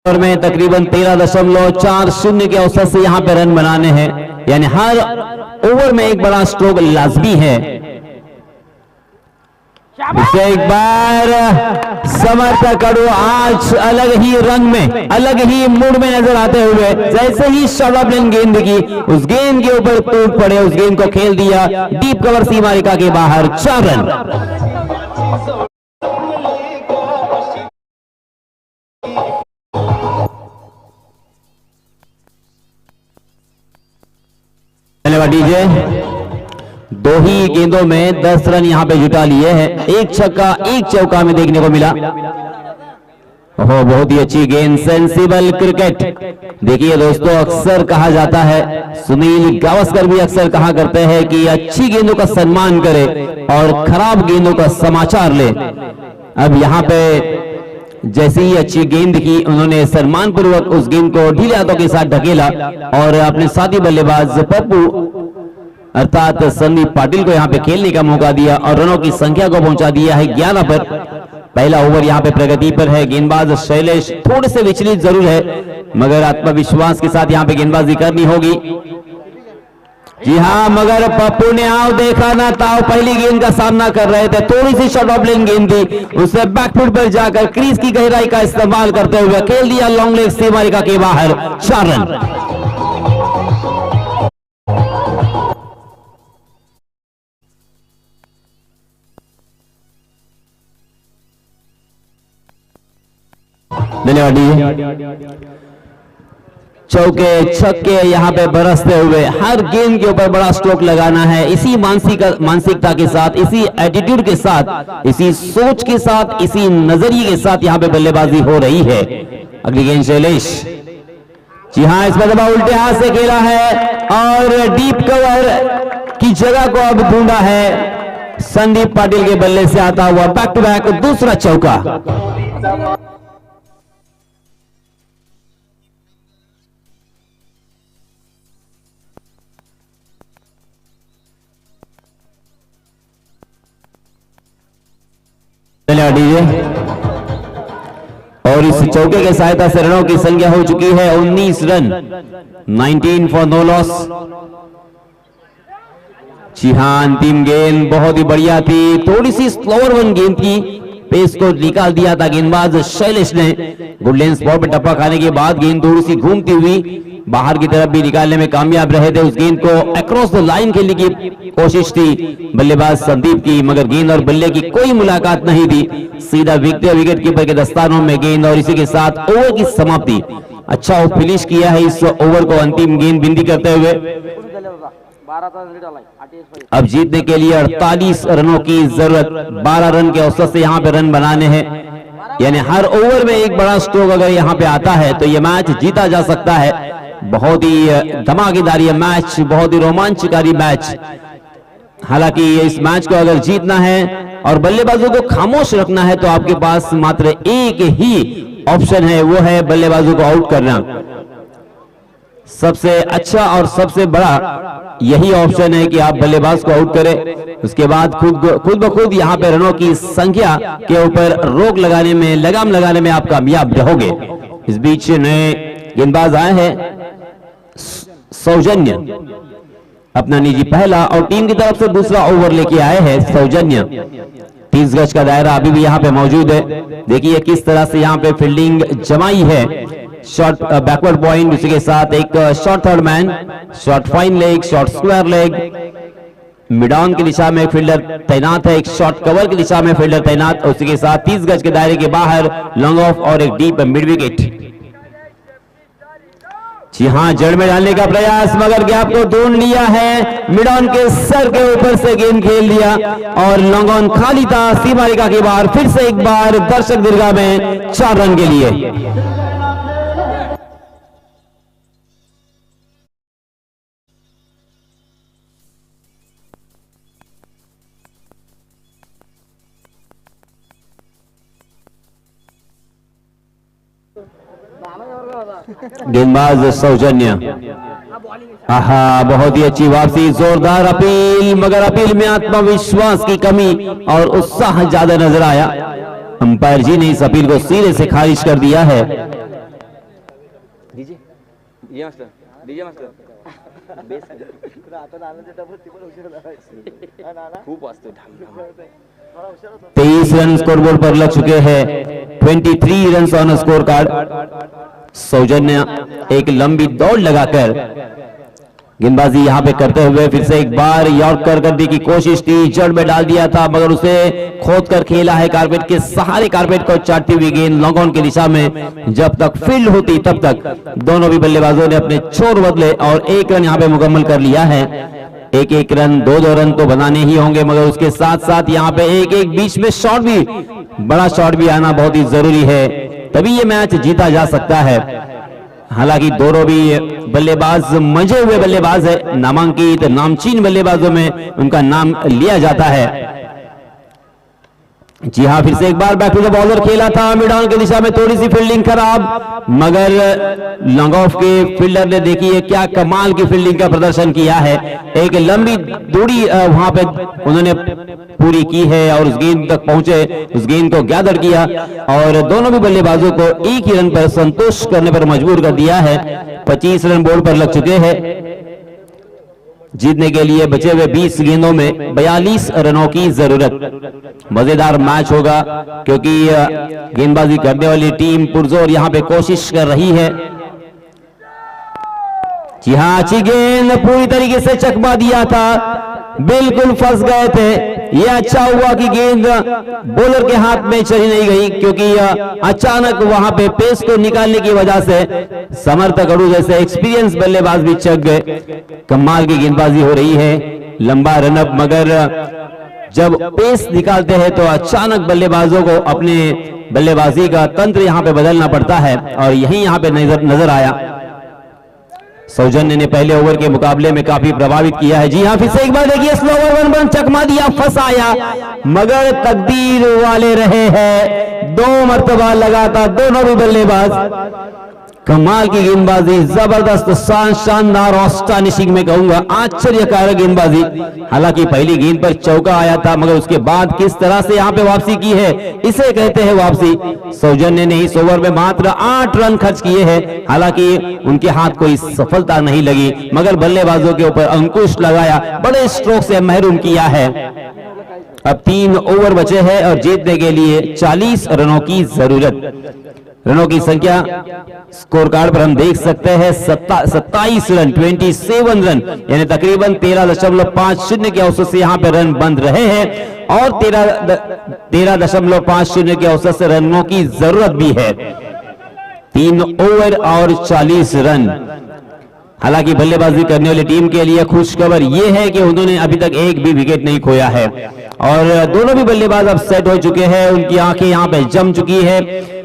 में तकरीबन 13.40 के औसत से यहां पे रन बनाने हैं, यानी हर ओवर में एक बड़ा स्ट्रोक लाजमी है. इसे एक बार समर्थ कडू आज अलग ही रंग में, अलग ही मूड में नजर आते हुए, जैसे ही शॉर्ट गेंद की, उस गेंद के ऊपर टूट पड़े, उस गेंद को खेल दिया डीप कवर सीमा रेखा के बाहर, 4 रन. डीजे 2 ही गेंदों में 10 रन यहां पे जुटा लिए हैं, एक छक्का एक चौका में देखने को मिला. ओह, बहुत ही अच्छी गेंद, सेंसिबल क्रिकेट. देखिए दोस्तों, अक्सर कहा जाता है, सुनील गावस्कर भी अक्सर कहा करते हैं कि अच्छी गेंदों का सम्मान करे और खराब गेंदों का समाचार ले. अब यहां पे जैसे ही अच्छी गेंद की, उन्होंने सम्मान पूर्वक उस गेंद को ढीले हाथों के साथ ढकेला और अपने साथी बल्लेबाज पप्पू अर्थात संदीप पाटिल को यहां पे खेलने का मौका दिया और रनों की संख्या को पहुंचा दिया है 11 पर. पहला ओवर यहाँ पे प्रगति पर है। गेंदबाज शैलेश थोड़े से विचलित जरूर है, मगर आत्मविश्वास के साथ यहाँ पे गेंदबाजी करनी होगी। जी हाँ, मगर पप्पू ने आओ देखा ना ताओ पहली गेंद का सामना कर रहे थे, थोड़ी सी शॉर्ट ऑफ लेन गेंद थी, उसे बैकफुट पर जाकर क्रीज की गहराई का इस्तेमाल करते हुए खेल दिया लॉन्ग लेग सीमा रेखा के बाहर, 4 रन। धन्यवाद। चौके छक्के यहाँ पे बरसते हुए हर गेंद के ऊपर बड़ा स्ट्रोक लगाना है, इसी मानसिकता के साथ, इसी एटीट्यूड के साथ, इसी सोच के साथ, इसी नजरिए के साथ यहाँ पे बल्लेबाजी हो रही है। अगली गेंद शैलेश, जी हाँ, इस बार उल्टे हाथ से खेला है और डीप कवर की जगह को अब ढूंढा है। संदीप पाटिल के बल्ले से आता हुआ बैक टू बैक दूसरा चौका। और इस चौके के सहायता से रनों की संख्या हो चुकी है 19 रन, 19 फॉर नो लॉस। जी हाँ, अंतिम गेंद बहुत ही बढ़िया थी, थोड़ी सी स्लोअर वन गेंद की, पेस को निकाल दिया था गेंदबाज शैलेश ने। गुड लेंथ स्पॉट पर टप्पा खाने के बाद गेंद थोड़ी सी घूमती हुई बाहर की तरफ भी निकालने में कामयाब रहे थे। उस गेंद को अक्रॉस द लाइन खेलने की कोशिश थी बल्लेबाज संदीप की, मगर गेंद और बल्ले की कोई मुलाकात नहीं थी, सीधा विकेट कीपर के दस्तानों में गेंद, और इसी के साथ ओवर की समाप्ति। अच्छा फिनिश किया है इस ओवर को अंतिम गेंद बिंदी करते हुए। अब जीतने के लिए 48 रनों की जरूरत, 12 रन के औसत से यहाँ पे रन बनाने हैं, यानी हर ओवर में एक बड़ा स्ट्रोक अगर यहाँ पे आता है तो ये मैच जीता जा सकता है। बहुत ही धमाकेदार ये मैच, बहुत ही रोमांचकारी मैच। हालांकि इस मैच को अगर जीतना है और बल्लेबाजों को खामोश रखना है तो आपके पास मात्र एक ही ऑप्शन है, वो है बल्लेबाजों को आउट करना। सबसे अच्छा और सबसे बड़ा यही ऑप्शन है कि आप बल्लेबाज को आउट करें, उसके बाद खुद ब खुद यहाँ पे रनों की संख्या के ऊपर रोक लगाने में, लगाम लगाने में आप कामयाब रहोगे। इस बीच नए गेंदबाज आए हैं, सौजन्य अपना निजी पहला और टीम की तरफ से दूसरा ओवर लेके आए हैं सौजन्य। 30 गज का दायरा अभी भी यहाँ पे मौजूद है। देखिए किस तरह से यहाँ पे फील्डिंग जमाई है, शॉर्ट बैकवर्ड पॉइंट, उसी के साथ एक short third man, short fine leg, short square leg, mid on की दिशा में फील्डर तैनात है, एक शॉर्ट कवर की दिशा में फील्डर तैनात, उसी के साथ 30 गज के दायरे के बाहर लॉन्ग ऑफ और एक डीप मिड विकेट। जी हाँ, जड़ में डालने का प्रयास, मगर गैप को ढूंढ लिया है, मिड ऑन के सर के ऊपर से गेंद खेल दिया और लॉन्ग ऑन खाली था सीमा रेखा के बाहर। फिर से एक बार दर्शक दीर्घा में 4 रन के लिए। गेंदबाज सौजन्य, आहा, बहुत ही अच्छी वापसी, जोरदार अपील, मगर अपील में आत्मविश्वास की कमी और उत्साह ज्यादा नजर आया। अंपायर जी ने इस अपील को सिरे से खारिज कर दिया है। खूप वाजतो, 23 रन स्कोरबोर्ड पर लग चुके हैं, 23 रन ऑन स्कोर कार्ड। सौजन्य एक लंबी दौड़ लगाकर गेंदबाजी यहां पे करते हुए फिर से एक बार यॉर्कर करने की कोशिश थी, जड़ में डाल दिया था, मगर उसे खोद कर खेला है कारपेट के सहारे, कारपेट को चाटती हुई गेंद लॉन्ग ऑन की दिशा में। जब तक फील्ड होती तब तक दोनों भी बल्लेबाजों ने अपने छोर बदले और 1 रन यहां पे मुकम्मल कर लिया है। 1-1 रन, 2-2 रन तो बनाने ही होंगे, मगर उसके साथ साथ यहाँ पे एक बीच में शॉट भी, बड़ा शॉट भी आना बहुत ही जरूरी है, तभी ये मैच जीता जा सकता है। हालांकि दोनों भी बल्लेबाज मंजे हुए बल्लेबाज है, नामांकित नामचीन बल्लेबाजों में उनका नाम लिया जाता है। जी हाँ, फिर से एक बार बैक टू द बॉलर खेला था मिड ऑन की दिशा में, थोड़ी सी फील्डिंग खराब, मगर लॉन्ग ऑफ के फील्डर ने देखिए क्या कमाल की फील्डिंग का प्रदर्शन किया है। एक लंबी दूरी वहां पे उन्होंने पूरी की है और उस गेंद तक पहुंचे, उस गेंद को गैदर किया और दोनों भी बल्लेबाजों को एक ही रन पर संतुष्ट करने पर मजबूर कर दिया है। 25 रन बोर्ड पर लग चुके हैं। जीतने के लिए बचे हुए 20 गेंदों में 42 रनों की जरूरत। मजेदार मैच होगा क्योंकि गेंदबाजी करने वाली टीम पुरजोर यहां पे कोशिश कर रही है। जी हां, अच्छी गेंद, पूरी तरीके से चकमा दिया था, बिल्कुल फंस गए थे। यह अच्छा हुआ कि गेंद बॉलर के हाथ में चली नहीं गई, क्योंकि अचानक वहां पे पेस को निकालने की वजह से समर्थक अड़ू जैसे एक्सपीरियंस बल्लेबाज भी चक गए। कमाल की गेंदबाजी हो रही है, लंबा रनअप, मगर जब पेस निकालते हैं तो अचानक बल्लेबाजों को अपने बल्लेबाजी का तंत्र यहां पे बदलना पड़ता है और यही यहां पे नजर आया। सौजन्य ने पहले ओवर के मुकाबले में काफी प्रभावित किया है। जी हां, फिर से एक बार देखिए, स्लोवर वन बन चकमा दिया, फंसाया, मगर तकदीर वाले रहे हैं। 2 मरतबा लगातार दोनों भी बल्लेबाज, कमाल की गेंदबाजी, जबरदस्त, शानदार, ऑस्टानिशिंग में कहूंगा आश्चर्यकारक गेंदबाजी। हालांकि पहली गेंद पर चौका आया था, मगर उसके बाद किस तरह से यहां पे वापसी की है, इसे कहते हैं वापसी। सौजन्य ने इस ओवर में मात्र 8 रन खर्च किए हैं। हालांकि उनके हाथ कोई सफलता नहीं लगी, मगर बल्लेबाजों के ऊपर अंकुश लगाया, बड़े स्ट्रोक से महरूम किया है। अब 3 ओवर बचे हैं और जीतने के लिए 40 रनों की जरूरत। रनों की संख्या स्कोर कार्ड पर हम देख सकते हैं 27 रन, 27 रन, यानी तकरीबन 13.50 के औसत से यहां पे रन बंद रहे हैं और 13.50 के औसत से रनों की जरूरत भी है। 3 ओवर और 40 रन। हालांकि बल्लेबाजी करने वाली टीम के लिए खुशखबर यह है कि उन्होंने अभी तक एक भी विकेट नहीं खोया है और दोनों भी बल्लेबाज अब सेट हो चुके हैं, उनकी आंखें यहां पे जम चुकी है।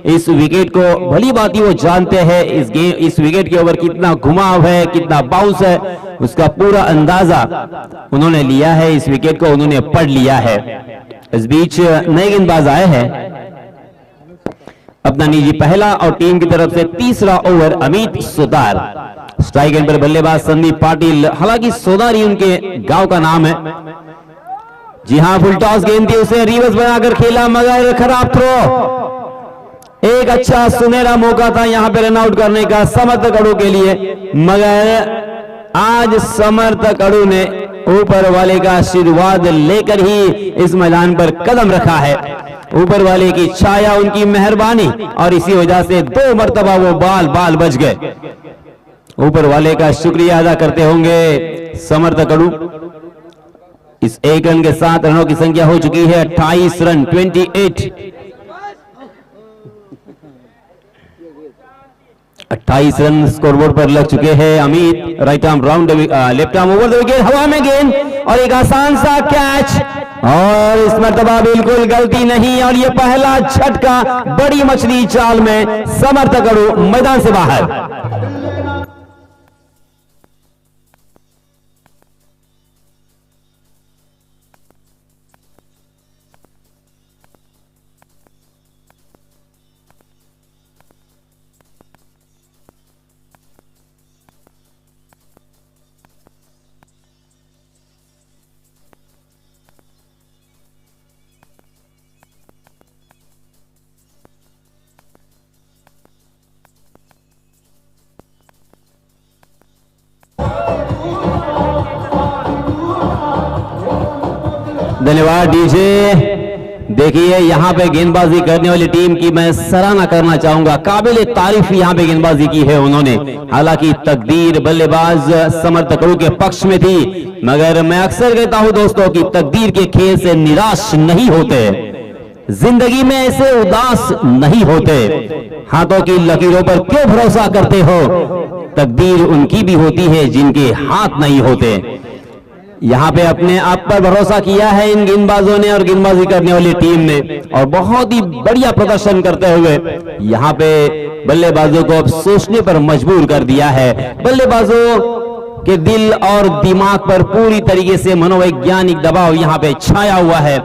इस विकेट को भली बात वो जानते हैं, इस विकेट के ऊपर कितना घुमाव है, कितना बाउंस है, उसका पूरा अंदाजा उन्होंने लिया है। इस विकेट को उन्होंने पढ़ लिया है। इस बीच नए गेंदबाज आए हैं, अपना निजी पहला और टीम की तरफ से तीसरा ओवर अमित सुतार। स्ट्राइक एंड पर बल्लेबाज संदीप पाटिल, हालांकि सोदार ही उनके गांव का नाम है। जी हां, फुल टॉस गेंद थी, उसे रिवर्स बनाकर खेला, मगर खराब थ्रो। एक अच्छा सुनहरा मौका था यहां पे रन आउट करने का समर्थक अड़ू के लिए, मगर आज समर्थक अड़ू ने ऊपर वाले का आशीर्वाद लेकर ही इस मैदान पर कदम रखा है। ऊपर वाले की छाया, उनकी मेहरबानी, और इसी वजह से 2 मरतबा वो बाल बच गए। ऊपर वाले का शुक्रिया अदा करते होंगे समर्थक अड़ू। इस 1 रन के साथ रनों की संख्या हो चुकी है 28 रन, 28 रन स्कोरबोर्ड पर लग चुके हैं। Amit right arm round, left arm over the wicket, हवा में गेंद और एक आसान सा कैच, और इस मरतबा बिल्कुल गलती नहीं, और ये पहला झटका बड़ी मछली चाल में समर्थक अड़ू मैदान से बाहर। धन्यवाद डीजे। देखिए यहां पे गेंदबाजी करने वाली टीम की मैं सराहना करना चाहूंगा, काबिल तारीफ यहां पे गेंदबाजी की है उन्होंने। हालांकि तकदीर बल्लेबाज समर्थकों के पक्ष में थी, मगर मैं अक्सर कहता हूं दोस्तों कि तकदीर के खेल से निराश नहीं होते, जिंदगी में ऐसे उदास नहीं होते। हाथों की लकीरों पर क्यों भरोसा करते हो, तकदीर उनकी भी होती है जिनके हाथ नहीं होते। यहां पे अपने आप पर भरोसा किया है इन गेंदबाजों ने और गेंदबाजी करने वाली टीम ने, और बहुत ही बढ़िया प्रदर्शन करते हुए यहां पे बल्लेबाजों को अब सोचने पर मजबूर कर दिया है। बल्लेबाजों के दिल और दिमाग पर पूरी तरीके से मनोवैज्ञानिक दबाव यहां पे छाया हुआ है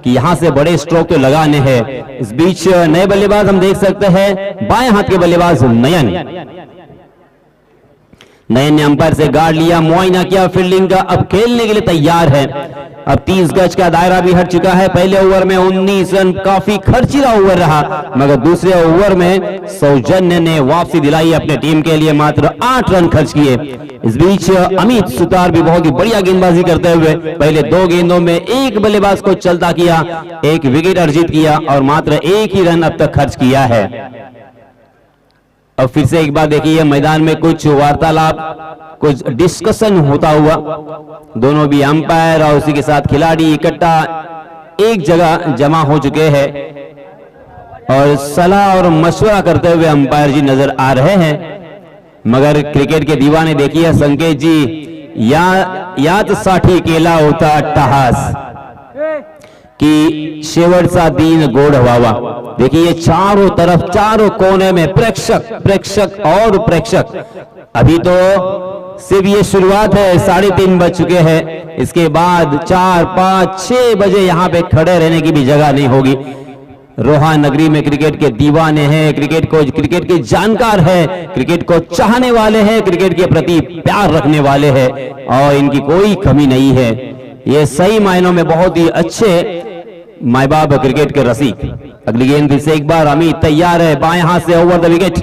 कि यहां से बड़े स्ट्रोक तो लगाने हैं। इस बीच नए बल्लेबाज हम देख सकते हैं बाएं हाथ के बल्लेबाज नयन ने अंपायर से गार्ड लिया, मुआयना किया फील्डिंग का, अब खेलने के लिए तैयार है। अब 30 गज का दायरा भी हट चुका है। पहले ओवर में 19 रन काफी खर्चीला ओवर रहा, मगर दूसरे ओवर में सौजन्य ने वापसी दिलाई अपने टीम के लिए, मात्र 8 रन खर्च किए। इस बीच अमित सुतार भी बहुत ही बढ़िया गेंदबाजी करते हुए पहले 2 गेंदों में एक बल्लेबाज को चलता किया, 1 विकेट अर्जित किया और मात्र 1 ही रन अब तक खर्च किया है। अब फिर से एक बार देखिए मैदान में कुछ वार्तालाप, कुछ डिस्कशन होता हुआ, दोनों भी अंपायर और उसी के साथ खिलाड़ी इकट्ठा एक जगह जमा हो चुके हैं और सलाह और मशवरा करते हुए अंपायर जी नजर आ रहे हैं। मगर क्रिकेट के दीवाने देखिए संकेत जी, याद साठी केला होता अट्टहास कि शेवटचा दिन गोड व्हावा। देखिए चारों तरफ, चारों कोने में प्रेक्षक प्रेक्षक और प्रेक्षक। अभी तो सिर्फ ये शुरुआत है, 3:30 बज चुके हैं। इसके बाद 4, 5, 6 बजे यहां पे खड़े रहने की भी जगह नहीं होगी। रोहा नगरी में क्रिकेट के दीवाने हैं, क्रिकेट के जानकार हैं, क्रिकेट को चाहने वाले हैं, क्रिकेट के प्रति प्यार रखने वाले हैं और इनकी कोई कमी नहीं है। ये सही मायनों में बहुत ही अच्छे माई बाप क्रिकेट के रसिक। अगली गेंद फिर से एक बार अमित तैयार है, बाएं हाथ से ओवर द विकेट।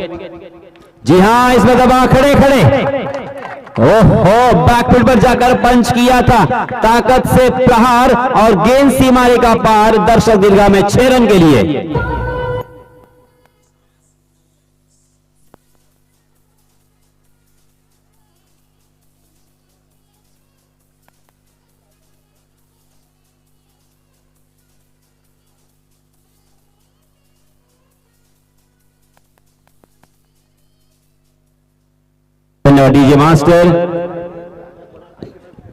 जी हां, इसमें दबा खड़े खड़े, ओहो बैकफुट पर जाकर पंच किया था, ताकत से प्रहार और गेंद सीमा रेखा पार, दर्शक दीर्घा में 6 रन के लिए। धन्यवाद डीजे मास्टर।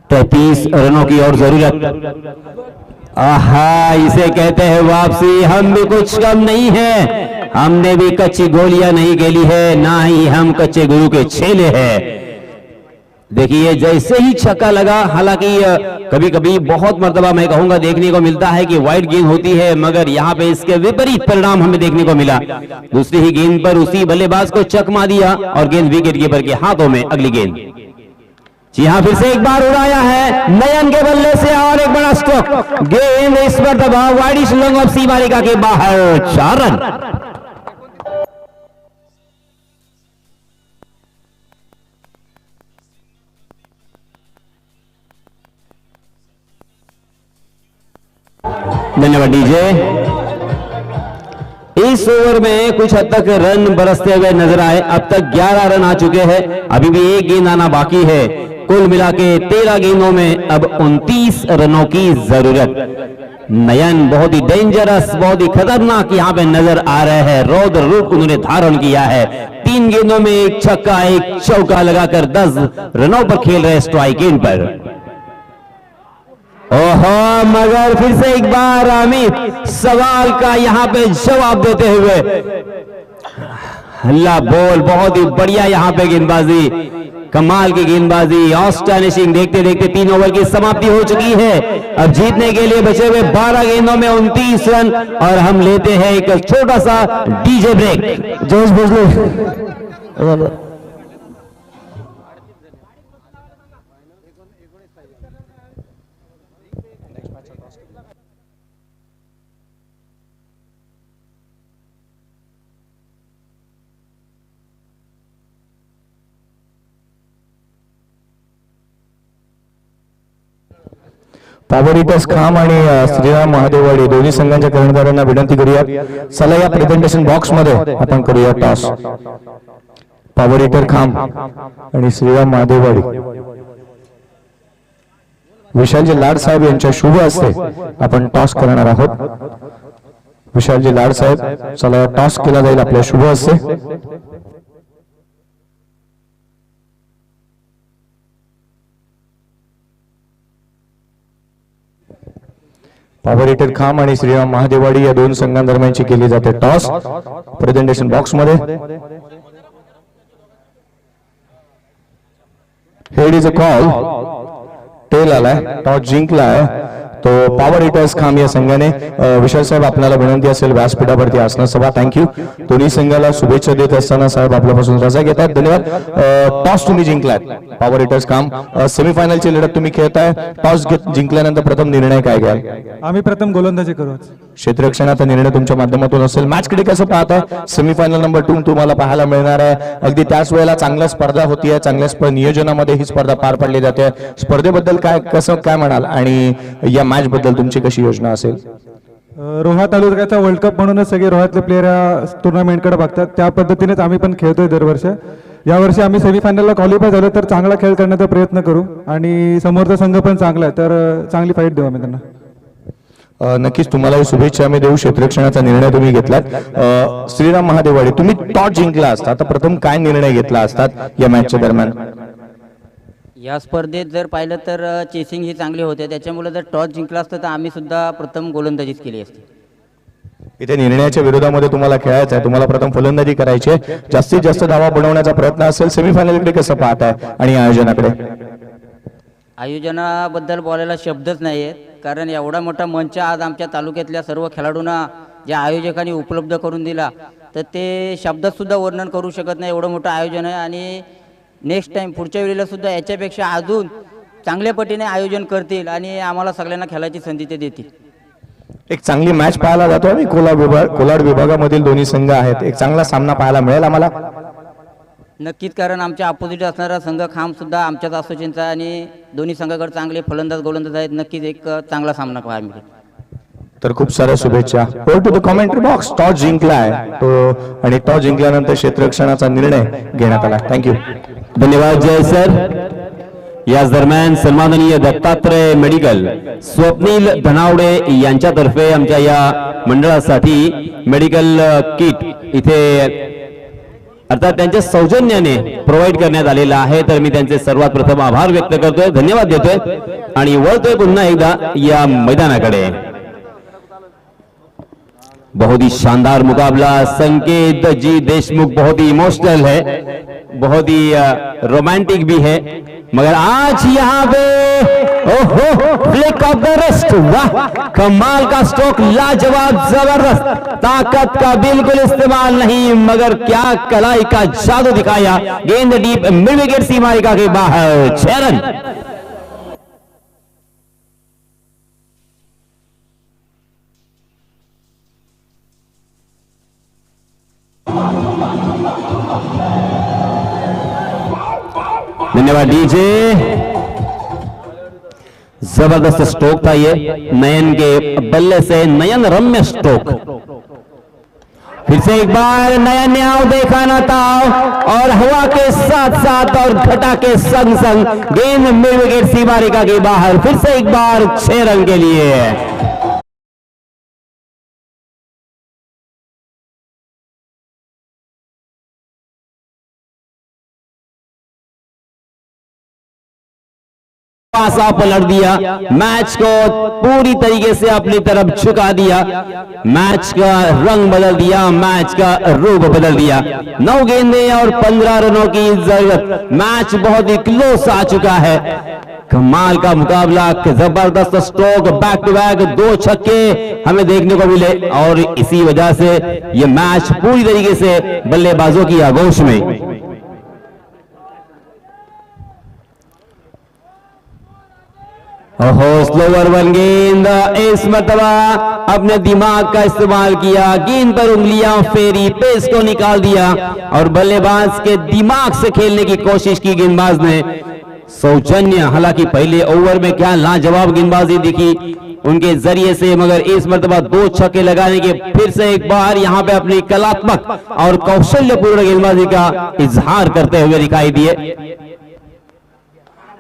33 रनों की और जरूरत। आहा, इसे कहते हैं वापसी। हम भी कुछ कम नहीं है, हमने भी कच्ची गोलियां नहीं खेली है, ना ही हम कच्चे गुरु के छेले हैं। देखिए जैसे ही छक्का लगा, हालांकि कभी कभी बहुत मर्तबा मैं कहूंगा देखने को मिलता है कि वाइड गेंद होती है, मगर यहां पे इसके विपरीत परिणाम हमें देखने को मिला। दूसरी ही गेंद पर उसी बल्लेबाज को चकमा दिया और गेंद विकेट कीपर के हाथों में। अगली गेंद, जी हां, फिर से एक बार उड़ाया है नयन के बल्ले से और एक बड़ा स्ट्रोक। गेंद इस पर दबा वाइडिश लॉन्ग ऑफ सीमा रेखा के बाहर, 4 रन। धन्यवाद डीजे। इस ओवर में कुछ हद तक रन बरसते हुए नजर आए। अब तक 11 रन आ चुके हैं, अभी भी एक गेंद आना बाकी है। कुल मिला के 13 गेंदों में अब 29 रनों की जरूरत। नयन बहुत ही डेंजरस, बहुत ही खतरनाक यहां पे नजर आ रहे हैं। रौद्र रूप उन्होंने धारण किया है। 3 गेंदों में 1 छक्का, 1 चौका लगाकर 10 रनों पर खेल रहे स्ट्राइक एंड पर। ओहो, मगर फिर से एक बार अमित सवाल का यहां पे जवाब देते हुए, हल्ला बोल, बहुत ही बढ़िया यहां पे गेंदबाजी, कमाल की गेंदबाजी, ऑस्टनिशिंग। देखते देखते 3 ओवर की समाप्ति हो चुकी है। अब जीतने के लिए बचे हुए 12 गेंदों में 29 रन और हम लेते हैं एक छोटा सा डीजे ब्रेक। जोश बुझलो पॉवर हिटर्स खाम आणि श्रीराम महादेववाडी दोन्ही संघांच्या कर्णधारांना विनंती करूया, चला या प्रेझेंटेशन बॉक्स मध्ये आपण करूया टॉस। पॉवर हिटर खाम आणि श्रीराम महादेववाडी, विशालजी लाड साहेब यांच्या शुभ हस्ते आपण टॉस करणार आहोत। विशालजी लाड साहेब, चला टॉस केला जाईल आपल्या शुभ हस्ते। पॉवर हिटर खाम आणि श्रीराम महादेववाडी या 2 संघांदरम्यानची केली जाते टॉस प्रेझेंटेशन बॉक्स मध्ये। Head is a call, tail आलाय, टॉस जिंकलाय तो पॉवर हिटर्स खाम या संघाने विशाल साहेब आपल्याला विनंती असेल व्यासपीठावरती असणं सभा. थँक्यू. दोन्ही संघाला शुभेच्छा देत असताना साहेब आपल्यापासून रजा घेतात. धन्यवाद. टॉस तुम्ही जिंकलात पॉवर हिटर्स खाम. सेमीफायनलची लढत तुम्ही खेळताय. टॉस जिंकल्यानंतर प्रथम निर्णय काय घ्याल? आम्ही प्रथम गोलंदाजी करू. क्षेत्ररक्षणाचा निर्णय तुमच्या माध्यमातून असेल. मॅच कडे कसं पाहताय? सेमीफायनल नंबर 2 तुम्हाला पाहायला मिळणार आहे. अगदी त्याच वेळेला चांगल्या स्पर्धा होतीये. चांगल्या नियोजनामध्ये ही स्पर्धा पार पडली जाते. स्पर्धेबद्दल काय म्हणाल आणि या मॅच बद्दल तुमची कशी योजना असेल? रोहा तालुक्याचा वर्ल्ड कप म्हणूनच सगळे रोहातले प्लेयर या टुर्नामेंटकडे बघतात. त्या पद्धतीनेच आम्ही पण खेळतोय दरवर्षी. यावर्षी आम्ही सेमीफायनलला क्वालिफाय झालो तर चांगला खेळ करण्याचा प्रयत्न करू आणि समोरचा संघ पण चांगला आहे तर चांगली फाईट देऊ आम्ही त्यांना. नक्कीच तुम्हाला शुभेच्छा आम्ही देऊ. क्षेत्ररक्षणाचा निर्णय तुम्ही घेतलात. श्रीराम महादेवाडी तुम्ही टॉस जिंकला असता तर प्रथम काय निर्णय घेतला असतात या मॅचच्या दरम्यान? या स्पर्धेत जर पाहिलं तर चेसिंग ही चांगली होते. त्याच्यामुळे जर टॉस जिंकला असतं तर आम्ही सुद्धा प्रथम गोलंदाजीच केली असती. इथे निर्णयाच्या विरोधामध्ये तुम्हाला खेळायचं आहे. तुम्हाला प्रथम फलंदाजी करायची आहे. जास्तीत जास्त धावा बनवण्याचा प्रयत्न असेल. सेमीफायनलकडे कसं पाहताय आणि आयोजनाकडे? आयोजनाबद्दल बोलायला शब्दच नाही आहेत. कारण एवढा मोठा मंच आज आमच्या तालुक्यातल्या सर्व खेळाडूंना ज्या आयोजकांनी उपलब्ध करून दिला तर ते शब्दात सुद्धा वर्णन करू शकत नाही. एवढं मोठं आयोजन आहे आणि नेक्स्ट टाइम पुढच्या वेळेला सुद्धा याच्यापेक्षा अजून चांगल्या पटीने आयोजन करतील आणि आम्हाला सगळ्यांना खेळायची संधी ते देतील. एक चांगली मॅच पाहायला जातो आम्ही. कोलाड विभागामधील दोन्ही संघ आहेत. एक चांगला सामना पाहायला मिळेल आम्हाला. नक्कीच, कारण आमच्या अपोजिट असणारा संघ खाम सुद्धा आमच्याच असोसिएशनचा आणि दोन्ही संघाकडे चांगले फलंदाज गोलंदाज आहेत. नक्कीच एक चांगला सामना पाहायला मिळेल. तर खूप साऱ्या शुभेच्छा. Go to the commentary box. Toss जिंकलाय तो आणि टॉस जिंकल्यानंतर क्षेत्ररक्षणाचा निर्णय घेण्यात आला. थँक्यू. धन्यवाद जय सर. याच दरम्यान सन्माननीय दत्तात्रय मेडिकल स्वप्नील धनावडे यांच्यातर्फे आमच्या या मंडळासाठी मेडिकल किट इथे अर्थात त्यांच्या सौजन्याने प्रोव्हाइड करण्यात आलेला आहे. तर मी त्यांचे सर्वात प्रथम आभार व्यक्त करतोय, धन्यवाद देतोय आणि वळतोय पुन्हा एकदा या मैदानाकडे. बहुत ही शानदार मुकाबला. संकेत जी देशमुख बहुत ही इमोशनल है, बहुत ही रोमांटिक भी है, मगर आज यहाँ पे ओहो फ्लिक ऑफ द रिस्ट. वाह, कमाल का स्ट्रोक, लाजवाब, जबरदस्त, ताकत का बिल्कुल इस्तेमाल नहीं मगर क्या कलाई का जादू दिखाया. गेंद डीप मिड विकेट सीमा रेखा के बाहर. 6 रन. धन्यवाद डीजे. जबरदस्त स्ट्रोक था ये नयन के बल्ले से. नयन रम्य स्ट्रोक. फिर से एक बार नयन ने आओ देखा ना ताव और हवा के साथ साथ और घटा के संग संग गेंद मिड विकेट सीमा रेखा के बाहर. फिर से एक बार 6 रन के लिए. पासा पलट दिया, मैच को पूरी तरीके से अपनी तरफ झुका दिया, मैच का रंग बदल दिया, मैच का रूप बदल दिया. 9 गेंदें और 15 रनों की जरूरत. मैच बहुत ही क्लोज आ चुका है. कमाल का मुकाबला, जबरदस्त स्ट्रोक, बैक टू बैक 2 छक्के हमें देखने को मिले और इसी वजह से ये मैच पूरी तरीके से बल्लेबाजों की आगोश में. ओहो, स्लोवर वन गेंद. इस मरतबा अपने दिमाग का इस्तेमाल किया, गेंद पर उंगलियां फेरी, पेस को निकाल दिया और बल्लेबाज के दिमाग से खेलने की कोशिश की गेंदबाज ने. सौजन्य, हालांकि पहले ओवर में क्या लाजवाब गेंदबाजी दिखी उनके जरिए से, मगर इस मरतबा 2 छक्के लगाने के फिर से एक बार यहां पे अपनी कलात्मक और कौशल्यपूर्ण गेंदबाजी का इजहार करते हुए दिखाई दिए.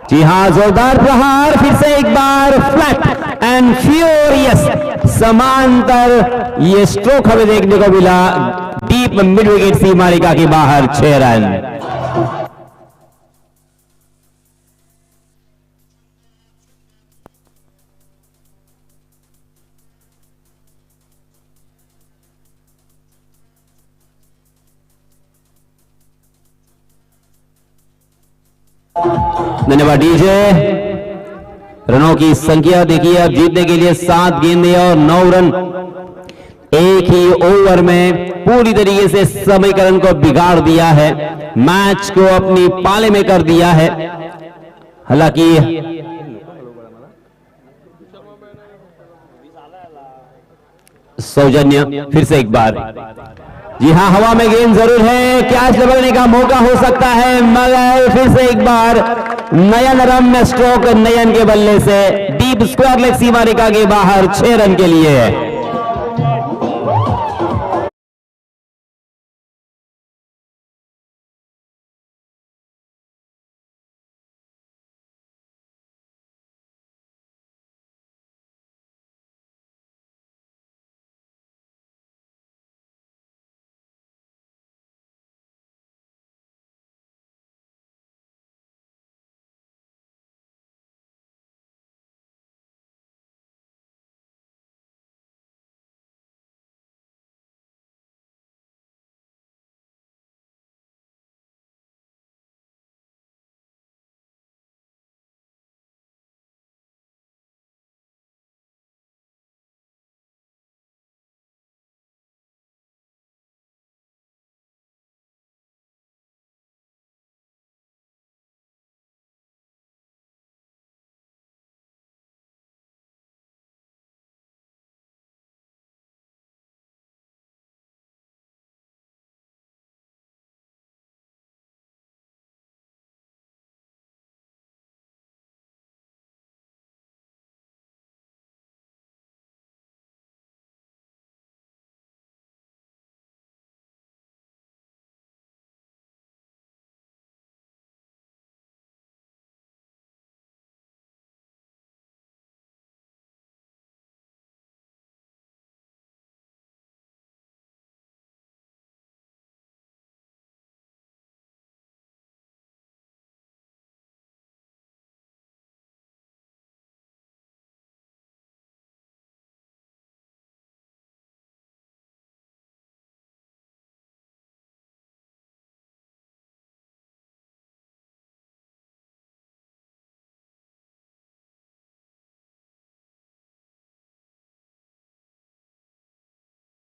जी हां, जोरदार प्रहार. फिर से एक बार फ्लैट एंड फ्यूरियस समांतर ये स्ट्रोक हमें देखने को मिला. डीप मिड विकेट सीमा रेखा के बाहर. 6 रन. धन्यवाद डीजे. रनों की संख्या देखिए, अब जीतने के लिए 7 गेंदें और 9 रन। एक ही ओवर में पूरी तरीके से समीकरण को बिगाड़ दिया है, मैच को अपनी पाले में कर दिया है। हालांकि सौजन्य फिर से एक बार, जी हाँ, हवा में गेंद जरूर है, कैच लगने का मौका हो सकता है, मगर फिर से एक बार नयन रम्य स्ट्रोक नयन के बल्ले से डीप स्क्वायर लेग सीमा रेखा के बाहर 6 रन के लिए।